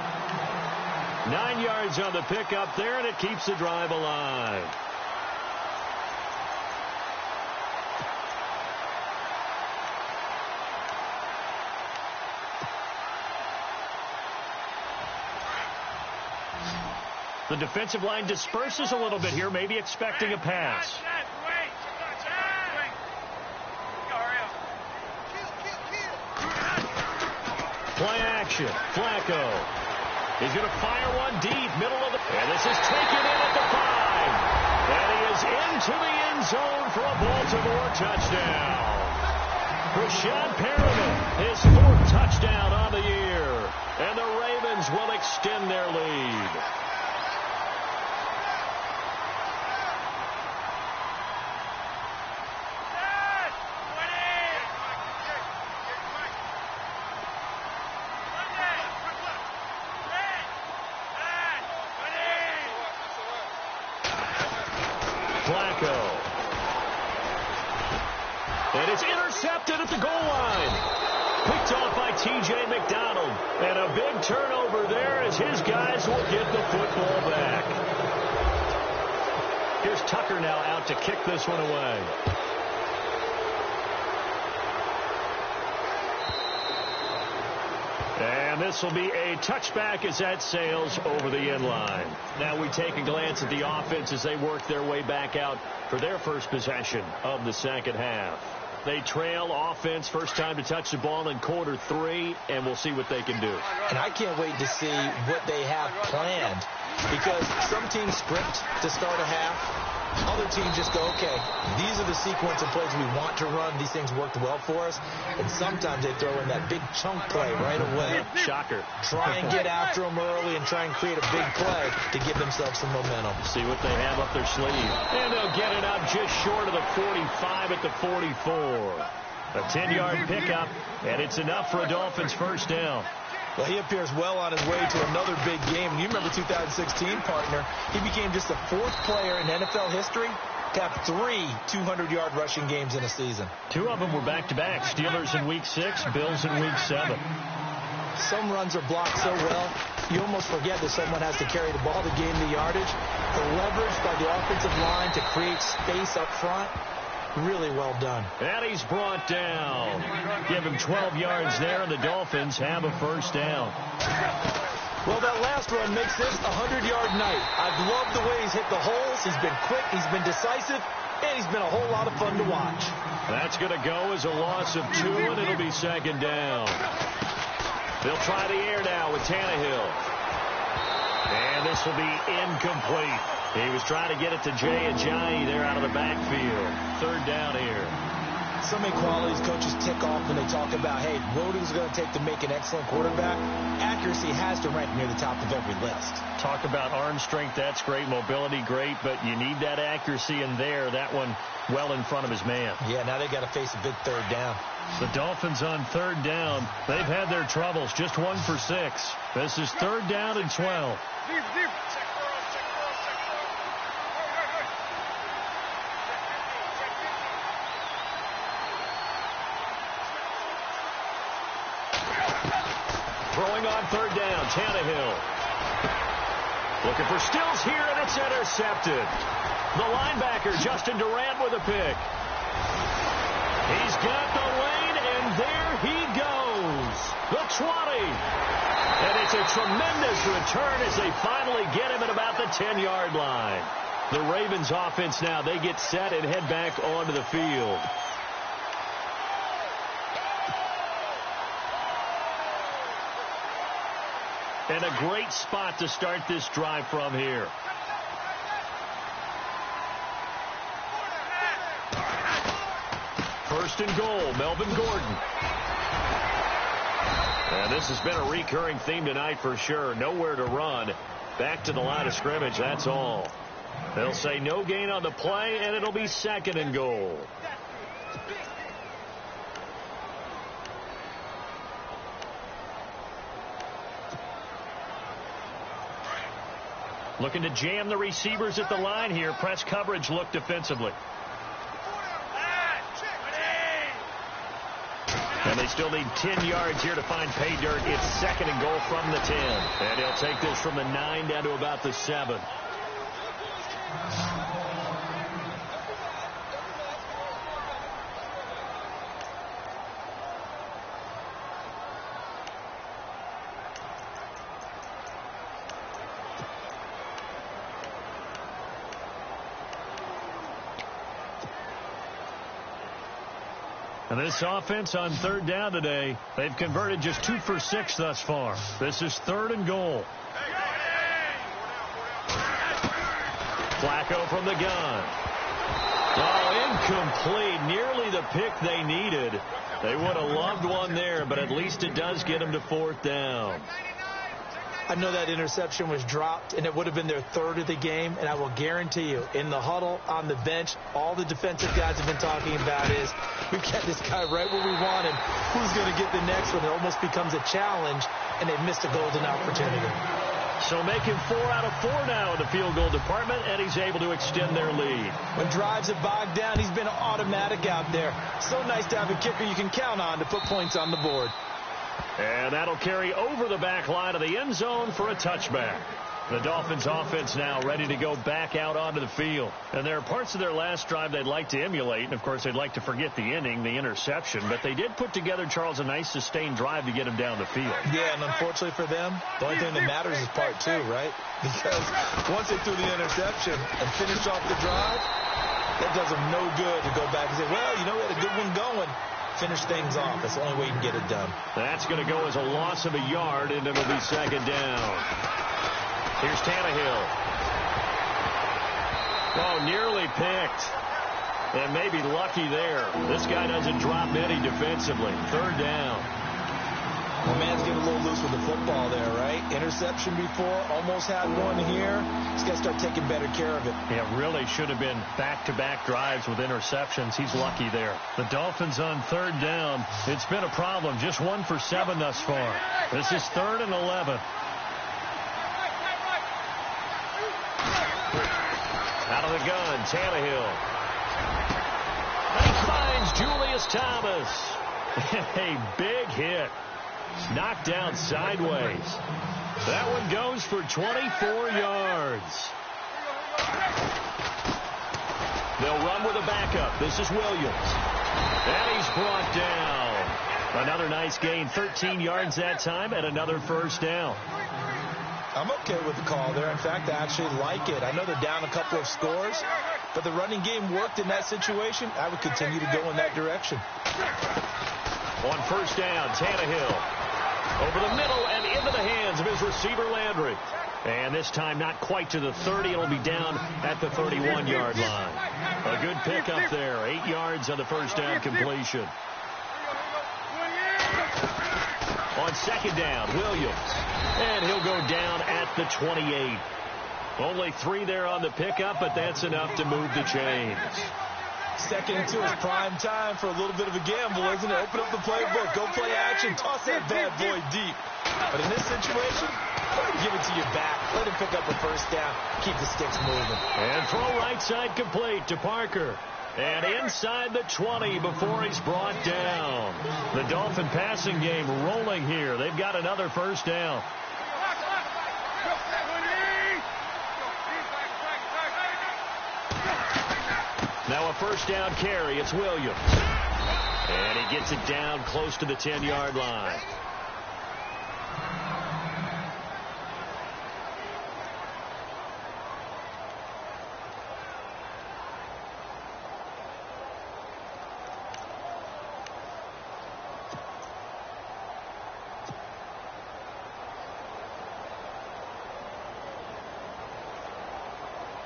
9 yards on the pickup there, and it keeps the drive alive. The defensive line disperses a little bit here, maybe expecting a pass. Play action. Flacco. He's going to fire one deep, middle of the... And this is taken in at the 5. And he is into the end zone for a Baltimore touchdown. Rashad Perriman, his 4th touchdown on the year. And the Ravens will extend their lead. And it's intercepted at the goal line. Picked off by T.J. McDonald. And a big turnover there as his guys will get the football back. Here's Tucker now out to kick this one away. And this will be a touchback as that sails over the end line. Now we take a glance at the offense as they work their way back out for their first possession of the second half. They trail offense, first time to touch the ball in quarter 3, and we'll see what they can do. And I can't wait to see what they have planned, because some teams script to start a half. Other teams just go, okay, these are the sequence of plays we want to run. These things worked well for us. And sometimes they throw in that big chunk play right away. Shocker. Try and get after them early and try and create a big play to give themselves some momentum. See what they have up their sleeve. And they'll get it up just short of the 45 at the 44. A 10-yard pickup, and it's enough for a Dolphins first down. Well, he appears well on his way to another big game. And you remember 2016, partner. He became just the 4th player in NFL history to have 3 200-yard rushing games in a season. 2 of them were back-to-back. Steelers in Week 6, Bills in Week 7. Some runs are blocked so well, you almost forget that someone has to carry the ball to gain the yardage. The leverage by the offensive line to create space up front, really well done. And he's brought down. Give him 12 yards there, and the Dolphins have a first down. Well, that last run makes this a 100-yard night. I've loved the way he's hit the holes. He's been quick, he's been decisive, and he's been a whole lot of fun to watch. That's going to go as a loss of 2, and it'll be second down. They'll try the air now with Tannehill. And this will be incomplete. He was trying to get it to Jay Ajayi there out of the backfield. Third down here. So many qualities coaches tick off when they talk about, hey, what is it going to take to make an excellent quarterback? Accuracy has to rank near the top of every list. Talk about arm strength, that's great. Mobility, great, but you need that accuracy in there. That one well in front of his man. Yeah, now they got to face a big third down. The Dolphins on third down. They've had their troubles, just 1 for 6. This is third down and 12. Throwing on third down, Tannehill. Looking for Stills here, and it's intercepted. The linebacker, Justin Durant, with a pick. He's got the lane, and there he goes. The 20. And it's a tremendous return as they finally get him at about the 10-yard line. The Ravens offense now, they get set and head back onto the field. And a great spot to start this drive from here. First and goal, Melvin Gordon. And this has been a recurring theme tonight for sure. Nowhere to run. Back to the line of scrimmage, that's all. They'll say no gain on the play, and it'll be second and goal. Looking to jam the receivers at the line here. Press coverage look defensively. And they still need 10 yards here to find pay dirt. It's second and goal from the 10. And he'll take this from the 9 down to about the 7. And this offense on third down today, they've converted just 2 for 6 thus far. This is third and goal. Flacco from the gun. Oh, incomplete. Nearly the pick they needed. They would have loved one there, but at least it does get them to 4th down. I know that interception was dropped, and it would have been their 3rd of the game, and I will guarantee you, in the huddle, on the bench, all the defensive guys have been talking about is, we got this guy right where we want him. Who's going to get the next one? It almost becomes a challenge, and they've missed a golden opportunity. So making 4 out of 4 now in the field goal department, and he's able to extend their lead. When drives have bogged down, he's been automatic out there. So nice to have a kicker you can count on to put points on the board. And that'll carry over the back line of the end zone for a touchback. The Dolphins offense now ready to go back out onto the field. And there are parts of their last drive they'd like to emulate. And, of course, they'd like to forget the inning, the interception. But they did put together, Charles, a nice sustained drive to get him down the field. Yeah, and unfortunately for them, the only thing that matters is part 2, right? Because once they threw the interception and finished off the drive, that does them no good to go back and say, well, you know, we had a good one going. Finish things off. That's the only way you can get it done. That's going to go as a loss of a yard, and it'll be 2nd down. Here's Tannehill. Oh, nearly picked. And maybe lucky there. This guy doesn't drop any defensively. 3rd down. Well, man's getting a little loose with the football there, right? Interception before, almost had one here. He's got to start taking better care of it. Yeah, really should have been back-to-back drives with interceptions. He's lucky there. The Dolphins on 3rd down. It's been a problem. Just 1 for 7 thus far. This is 3rd and 11. Out of the gun, Tannehill. And he finds Julius Thomas. A big hit. Knocked down sideways. That one goes for 24 yards. They'll run with a backup. This is Williams. And he's brought down. Another nice gain, 13 yards that time, and another 1st down. I'm okay with the call there. In fact, I actually like it. I know they're down a couple of scores, but the running game worked in that situation. I would continue to go in that direction. On 1st down, Tannehill. Over the middle and into the hands of his receiver, Landry. And this time not quite to the 30. It'll be down at the 31-yard line. A good pickup there. 8 yards on the 1st down completion. On 2nd down, Williams. And he'll go down at the 28. Only 3 there on the pickup, but that's enough to move the chains. 2nd and 2 is prime time for a little bit of a gamble, isn't it? Open up the playbook. Go play action. Toss that bad boy deep. But in this situation, give it to your back. Let him pick up a 1st down. Keep the sticks moving. And throw right side complete to Parker. And inside the 20 before he's brought down. The Dolphin passing game rolling here. They've got another 1st down. Now a 1st down carry. It's Williams. And he gets it down close to the 10-yard line.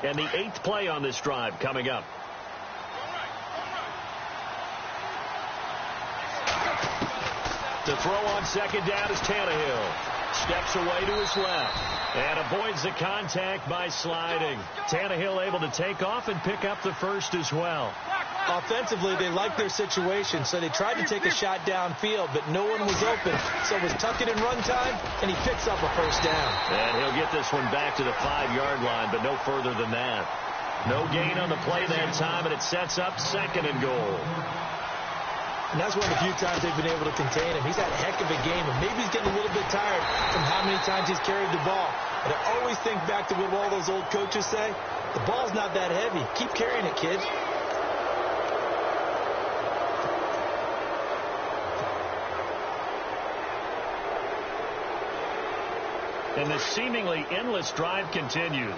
And the 8th play on this drive coming up. To throw on 2nd down is Tannehill. Steps away to his left and avoids the contact by sliding. Tannehill able to take off and pick up the 1st as well. Offensively, they liked their situation, so they tried to take a shot downfield, but no one was open. So it was tuck it in run time, and he picks up a 1st down. And he'll get this one back to the 5-yard line, but no further than that. No gain on the play that time, and it sets up 2nd and goal. And that's one of the few times they've been able to contain him. He's had a heck of a game, and maybe he's getting a little bit tired from how many times he's carried the ball. But I always think back to what all those old coaches say. The ball's not that heavy. Keep carrying it, kid. And the seemingly endless drive continues.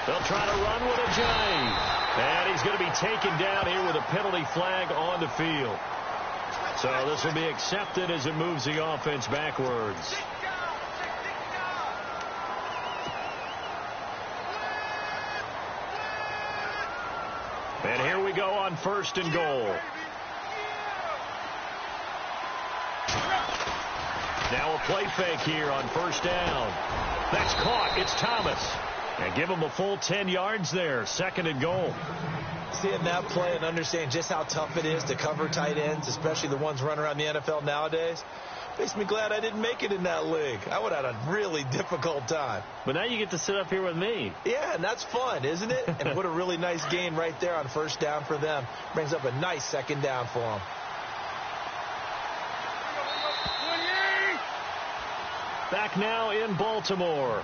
They'll try to run with a J. And he's going to be taken down here with a penalty flag on the field. So this will be accepted as it moves the offense backwards. And here we go on 1st and goal. Now a play fake here on 1st down. That's caught. It's Thomas. And give him a full 10 yards there. 2nd and goal. Seeing that play and understand just how tough it is to cover tight ends, especially the ones running around the NFL nowadays, makes me glad I didn't make it in that league. I would have had a really difficult time. But now you get to sit up here with me. Yeah, and that's fun, isn't it? And what a really nice gain right there on 1st down for them. Brings up a nice 2nd down for them. Back now in Baltimore.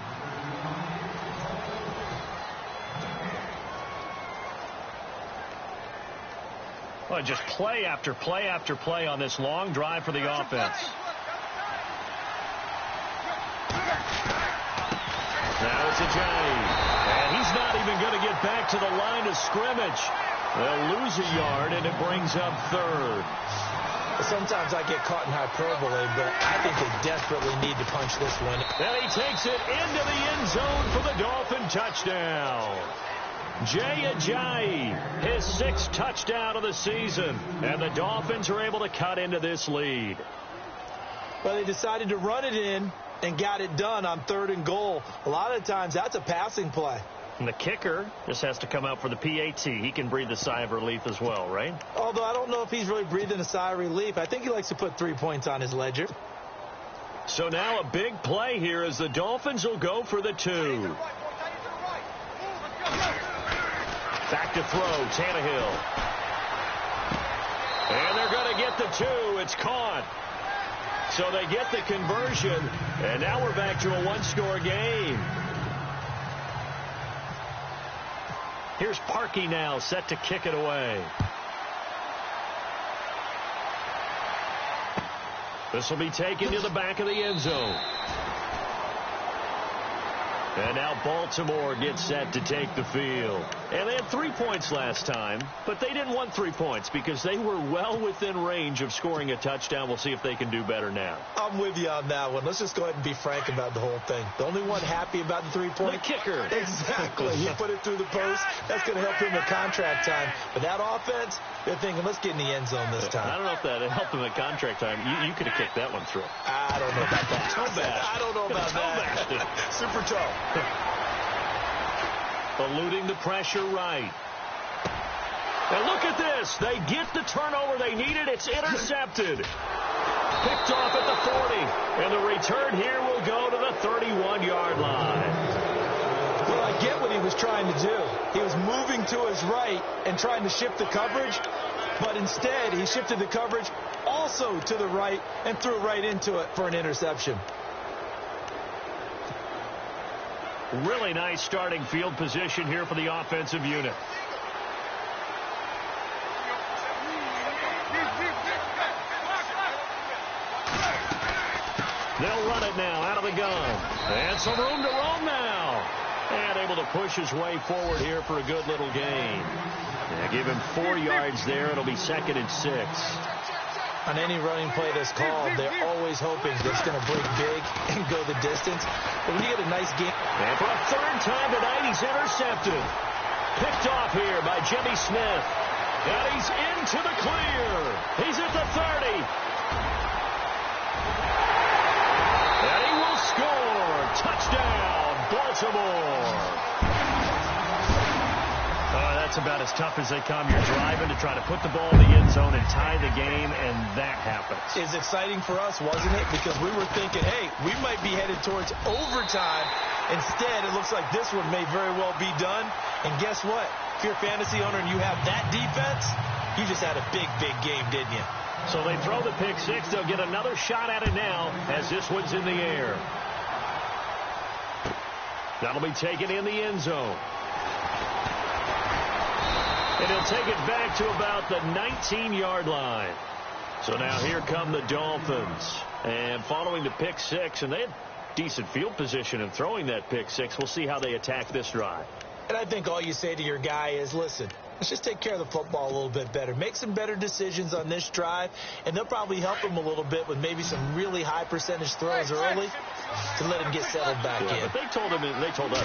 Well, just play after play after play on this long drive for the offense. Now it's Ajayi. And he's not even going to get back to the line of scrimmage. They'll lose a yard, and it brings up 3rd. Sometimes I get caught in hyperbole, but I think they desperately need to punch this one. And he takes it into the end zone for the Dolphin touchdown. Jay Ajayi, his 6th touchdown of the season, and the Dolphins are able to cut into this lead. Well, they decided to run it in and got it done on 3rd and goal. A lot of times that's a passing play. And the kicker just has to come out for the PAT. He can breathe a sigh of relief as well, right? Although I don't know if he's really breathing a sigh of relief. I think he likes to put 3 points on his ledger. So now a big play here as the Dolphins will go for the 2. Back to throw, Tannehill. And they're going to get the 2. It's caught. So they get the conversion, and now we're back to a 1-score game. Here's Parkey now, set to kick it away. This will be taken to the back of the end zone. And now Baltimore gets set to take the field. And they had 3 points last time, but they didn't want 3 points because they were well within range of scoring a touchdown. We'll see if they can do better now. I'm with you on that one. Let's just go ahead and be frank about the whole thing. The only one happy about the 3-point? The kicker. Exactly. He put it through the post. That's going to help him at contract time. But that offense, they're thinking, let's get in the end zone this time. I don't know if that helped him at contract time. You could have kicked that one through. I don't know about that. I don't know about that. Super toe. Eluding the pressure right. And look at this. They get the turnover they needed. It's intercepted. Picked off at the 40. And the return here will go to the 31-yard line. Well, I get what he was trying to do. He was moving to his right and trying to shift the coverage. But instead, he shifted the coverage also to the right and threw right into it for an interception. Really nice starting field position here for the offensive unit. They'll run it now out of the gun. And some room to roam now. And able to push his way forward here for a good little gain. Give him 4 yards there. It'll be 2nd and 6. On any running play that's called, they're always hoping that it's going to break big and go the distance. But when you get a nice game... And for a 3rd time tonight, he's intercepted. Picked off here by Jimmy Smith. And he's into the clear. He's at the 30. And he will score. Touchdown, Baltimore. That's about as tough as they come. You're driving to try to put the ball in the end zone and tie the game, and that happens. It's exciting for us, wasn't it? Because we were thinking, hey, we might be headed towards overtime. Instead, it looks like this one may very well be done. And guess what? If you're a fantasy owner and you have that defense, you just had a big, big game, didn't you? So they throw the pick six. They'll get another shot at it now as this one's in the air. That'll be taken in the end zone. And he'll take it back to about the 19-yard line. So now here come the Dolphins. And following the pick six, and they had decent field position in throwing that pick six. We'll see how they attack this drive. And I think all you say to your guy is, listen, let's just take care of the football a little bit better. Make some better decisions on this drive, and they'll probably help him a little bit with maybe some really high percentage throws early to let him get settled back in. But they told us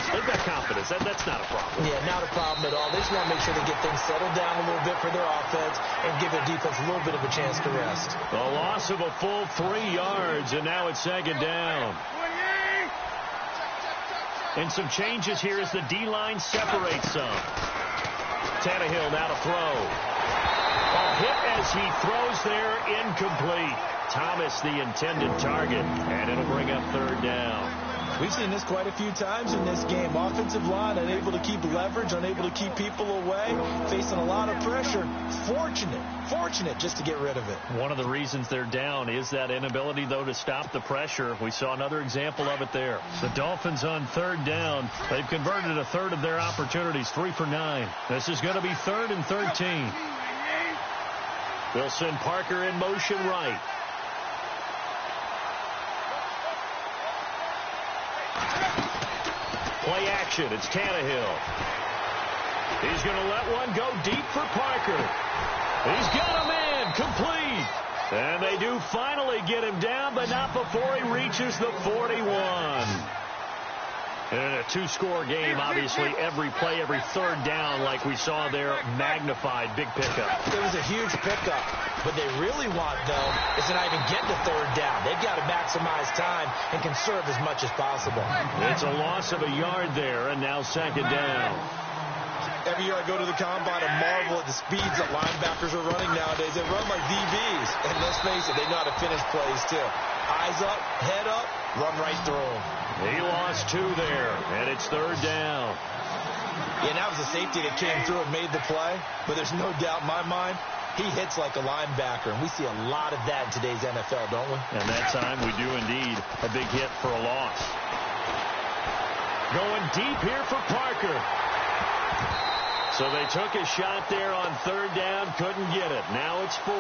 they've got confidence. That's not a problem. Yeah, not a problem at all. They just want to make sure they get things settled down a little bit for their offense and give their defense a little bit of a chance to rest. A loss of a full 3 yards, and now it's second down. And some changes here as the D-line separates some. Tannehill now to throw. A hit as he throws there, incomplete. Thomas the intended target, and it'll bring up third down. We've seen this quite a few times in this game. Offensive line unable to keep leverage, unable to keep people away, facing a lot of pressure. Fortunate just to get rid of it. One of the reasons they're down is that inability, though, to stop the pressure. We saw another example of it there. The Dolphins on third down. They've converted a third of their opportunities, 3 for 9. This is going to be 3rd and 13. They'll send Parker in motion right. Play action. It's Tannehill. He's going to let one go deep for Parker. He's got a man. Complete. And they do finally get him down, but not before he reaches the 41. In a 2-score game, obviously, every play, every third down, like we saw there, magnified. Big pickup. It was a huge pickup. What they really want, though, is to not even get to third down. They've got to maximize time and conserve as much as possible. It's a loss of a yard there, and now second down. Every year I go to the combine and marvel at the speeds that linebackers are running nowadays. They run like DBs. And let's face it, they know how to finish plays, too. Eyes up, head up, run right through them. He lost 2 there, and it's third down. Yeah, that was a safety that came through and made the play. But there's no doubt in my mind, he hits like a linebacker. And we see a lot of that in today's NFL, don't we? And that time we do indeed. A big hit for a loss. Going deep here for Parker. So they took a shot there on third down, couldn't get it. Now it's 4.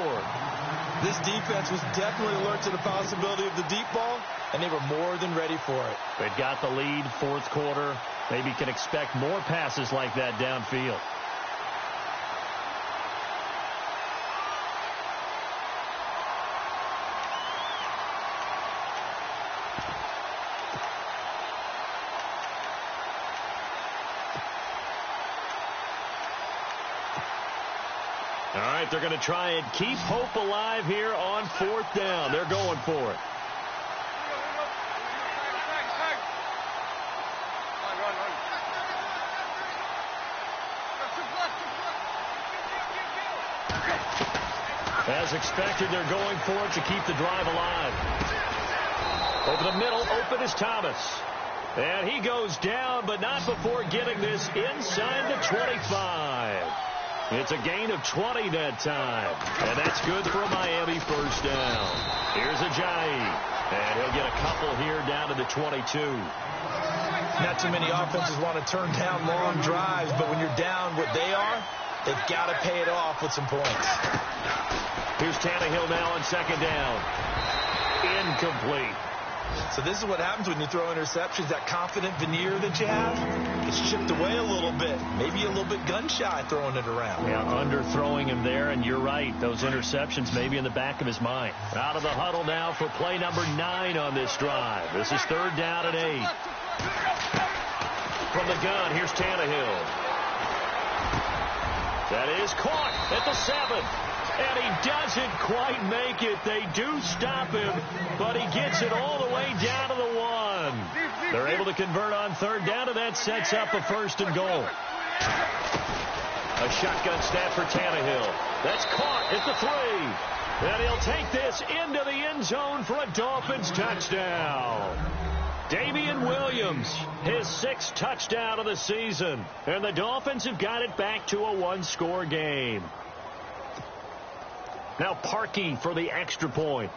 This defense was definitely alert to the possibility of the deep ball, and they were more than ready for it. They've got the lead, fourth quarter. Maybe can expect more passes like that downfield. All right, they're going to try and keep hope alive here on 4th down. They're going for it. As expected, they're going for it to keep the drive alive. Over the middle, open is Thomas. And he goes down, but not before getting this inside the 25. It's a gain of 20 that time. And that's good for a Miami first down. Here's Ajayi. And he'll get a couple here down to the 22. Not too many offenses want to turn down long drives, but when you're down what they are, they've got to pay it off with some points. Here's Tannehill now on second down. Incomplete. So this is what happens when you throw interceptions. That confident veneer that you have, it's chipped away a little bit. Maybe a little bit gun-shy throwing it around. Yeah, underthrowing him there, and you're right. Those interceptions may be in the back of his mind. Out of the huddle now for play number 9 on this drive. This is third down and 8. From the gun, here's Tannehill. That is caught at the 7. And he doesn't quite make it. They do stop him, but he gets it all the way down to the 1. They're able to convert on third down, and that sets up a 1st and goal. A shotgun snap for Tannehill. That's caught at the 3. And he'll take this into the end zone for a Dolphins touchdown. Damian Williams, his 6th touchdown of the season. And the Dolphins have got it back to a 1-score game. Now Parkey for the extra point.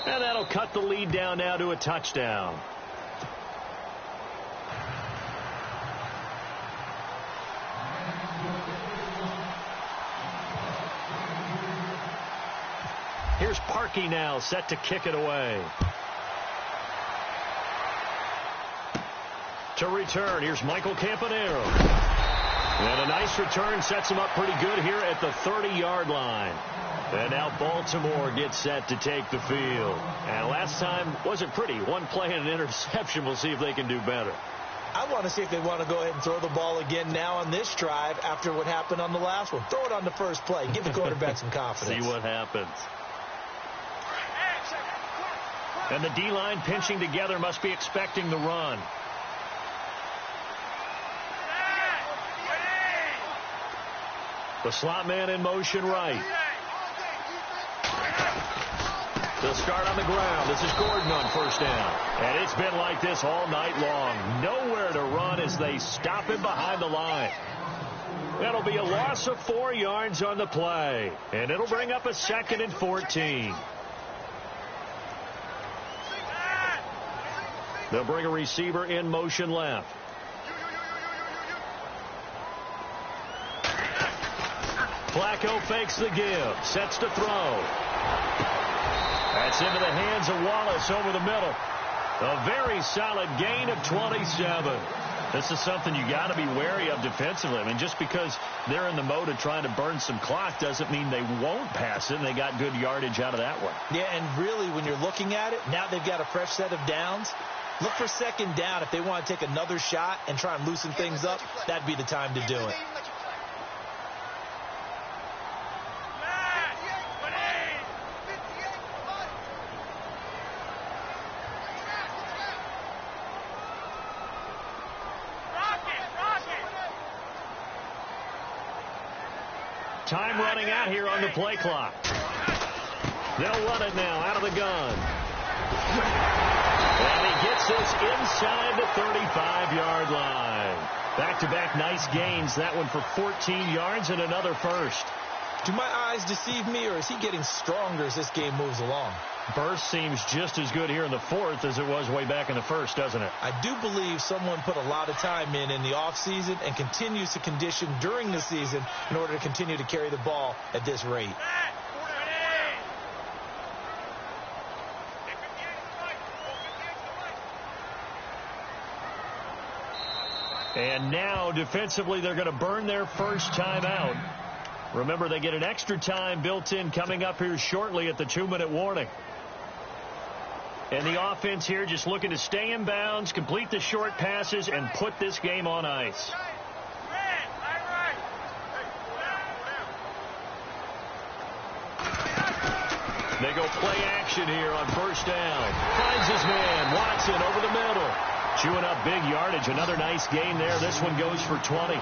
And that'll cut the lead down now to a touchdown. Here's Parkey now set to kick it away. To return, here's Michael Campanero. And a nice return sets him up pretty good here at the 30-yard line. And now Baltimore gets set to take the field. And last time wasn't pretty. One play and an interception. We'll see if they can do better. I want to see if they want to go ahead and throw the ball again now on this drive after what happened on the last one. Throw it on the first play. Give the quarterback some confidence. See what happens. And the D-line pinching together must be expecting the run. The slot man in motion right. They'll start on the ground. This is Gordon on first down. And it's been like this all night long. Nowhere to run as they stop him behind the line. That'll be a loss of 4 yards on the play. And it'll bring up a 2nd and 14. They'll bring a receiver in motion left. Flacco fakes the give. Sets to throw. That's into the hands of Wallace over the middle. A very solid gain of 27. This is something you got to be wary of defensively. I mean, just because they're in the mode of trying to burn some clock doesn't mean they won't pass it, and they got good yardage out of that one. Yeah, and really, when you're looking at it, now they've got a fresh set of downs. Look for 2nd down. If they want to take another shot and try and loosen things up, that'd be the time to do it. Time running out here on the play clock. They'll run it now out of the gun. And he gets this inside the 35-yard line. Back-to-back nice gains. That one for 14 yards and another first. Do my eyes deceive me, or is he getting stronger as this game moves along? Burst seems just as good here in the 4th as it was way back in the 1st, doesn't it? I do believe someone put a lot of time in the offseason and continues to condition during the season in order to continue to carry the ball at this rate. And now, defensively, they're going to burn their first timeout. Remember, they get an extra time built in coming up here shortly at the 2-minute warning. And the offense here just looking to stay in bounds, complete the short passes, and put this game on ice. They go play action here on first down. Finds his man, Watson, over the middle. Chewing up big yardage. Another nice gain there. This one goes for 20.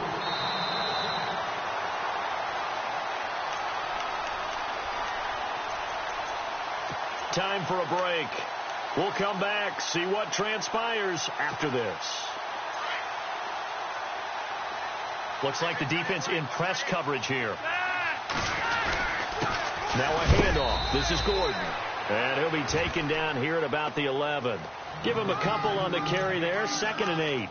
Time for a break. We'll come back, see what transpires after this. Looks like the defense in press coverage here. Now a handoff. This is Gordon. And he'll be taken down here at about the 11. Give him a couple on the carry there. 2nd and 8.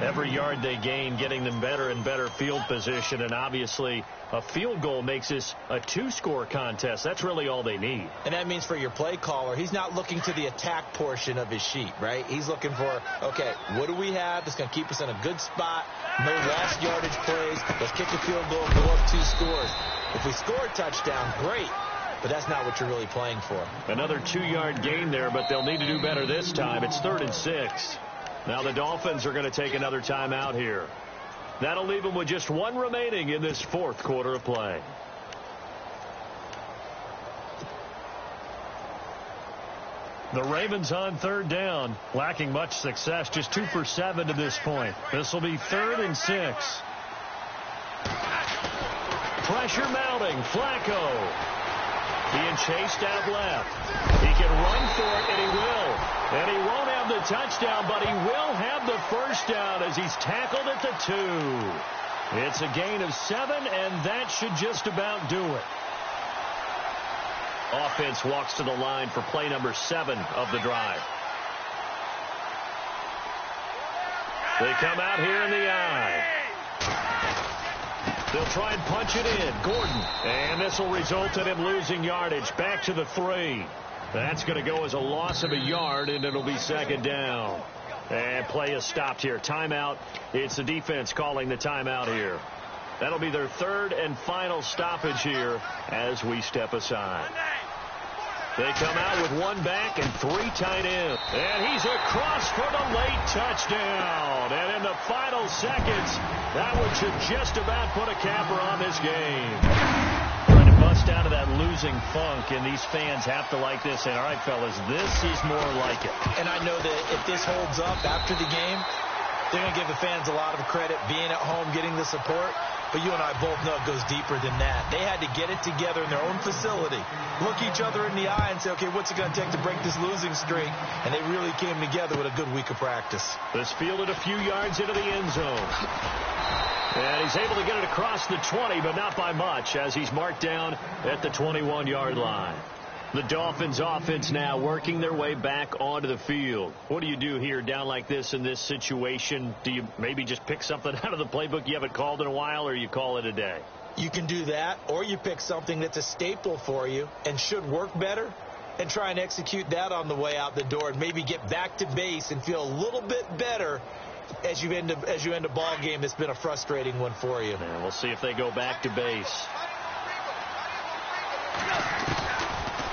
Every yard they gain getting them better and better field position. And obviously a field goal makes this a 2-score contest. That's really all they need. And that means for your play caller, he's not looking to the attack portion of his sheet, right? He's looking for, okay, what do we have that's going to keep us in a good spot? No lost yardage plays. Let's kick a field goal and go up 2 scores. If we score a touchdown, great. But that's not what you're really playing for. Another 2-yard gain there, but they'll need to do better this time. It's 3rd and 6. Now the Dolphins are going to take another timeout here. That'll leave them with just 1 remaining in this 4th quarter of play. The Ravens on 3rd down, lacking much success, just 2 for 7 to this point. This will be 3rd and 6. Pressure mounting, Flacco. Being chased out left. He can run for it, and he will. And he won't have the touchdown, but he will have the first down as he's tackled at the 2. It's a gain of 7, and that should just about do it. Offense walks to the line for play number 7 of the drive. They come out here in the eye. They'll try and punch it in. Gordon. And this will result in him losing yardage. Back to the 3. That's going to go as a loss of a yard, and it'll be 2nd down. And play is stopped here. Timeout. It's the defense calling the timeout here. That'll be their third and final stoppage here as we step aside. They come out with one back and three tight ends. And he's across for the late touchdown. And in the final seconds, that one should just about put a capper on this game. Trying to bust out of that losing funk, and these fans have to like this. And all right, fellas, this is more like it. And I know that if this holds up after the game, they're going to give the fans a lot of credit, being at home, getting the support. But you and I both know it goes deeper than that. They had to get it together in their own facility, look each other in the eye and say, okay, what's it going to take to break this losing streak? And they really came together with a good week of practice. This fielded a few yards into the end zone. And he's able to get it across the 20, but not by much, as he's marked down at the 21-yard line. The Dolphins offense now working their way back onto the field. What do you do here down like this in this situation? Do you maybe just pick something out of the playbook you haven't called in a while, or you call it a day? You can do that, or you pick something that's a staple for you and should work better and try and execute that on the way out the door and maybe get back to base and feel a little bit better as you end a ball game that's been a frustrating one for you. And we'll see if they go back to base.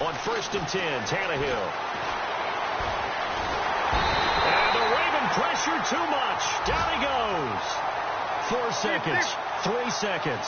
On 1st and 10, Tannehill. And the Raven pressure too much. Down he goes. 4 seconds. 3 seconds.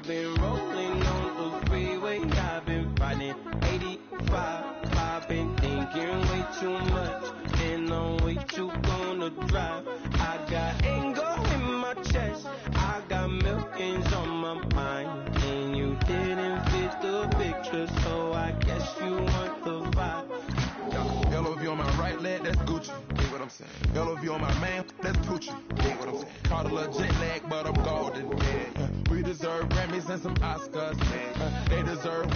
Been rolling on the freeway, I've been fighting 85. I've been thinking way too much, and I'm way too gonna drive. I got anger in my chest, I got millions on my mind, and you didn't fit the picture, so I guess you want the vibe. Yellow view on my right leg, that's Gucci. Dig what I'm saying? Yellow view on my man, that's Poochie. Dig what I'm saying? Caught a little jet lag, but I'm golden. Yeah. We deserve Grammys and some Oscars. They deserve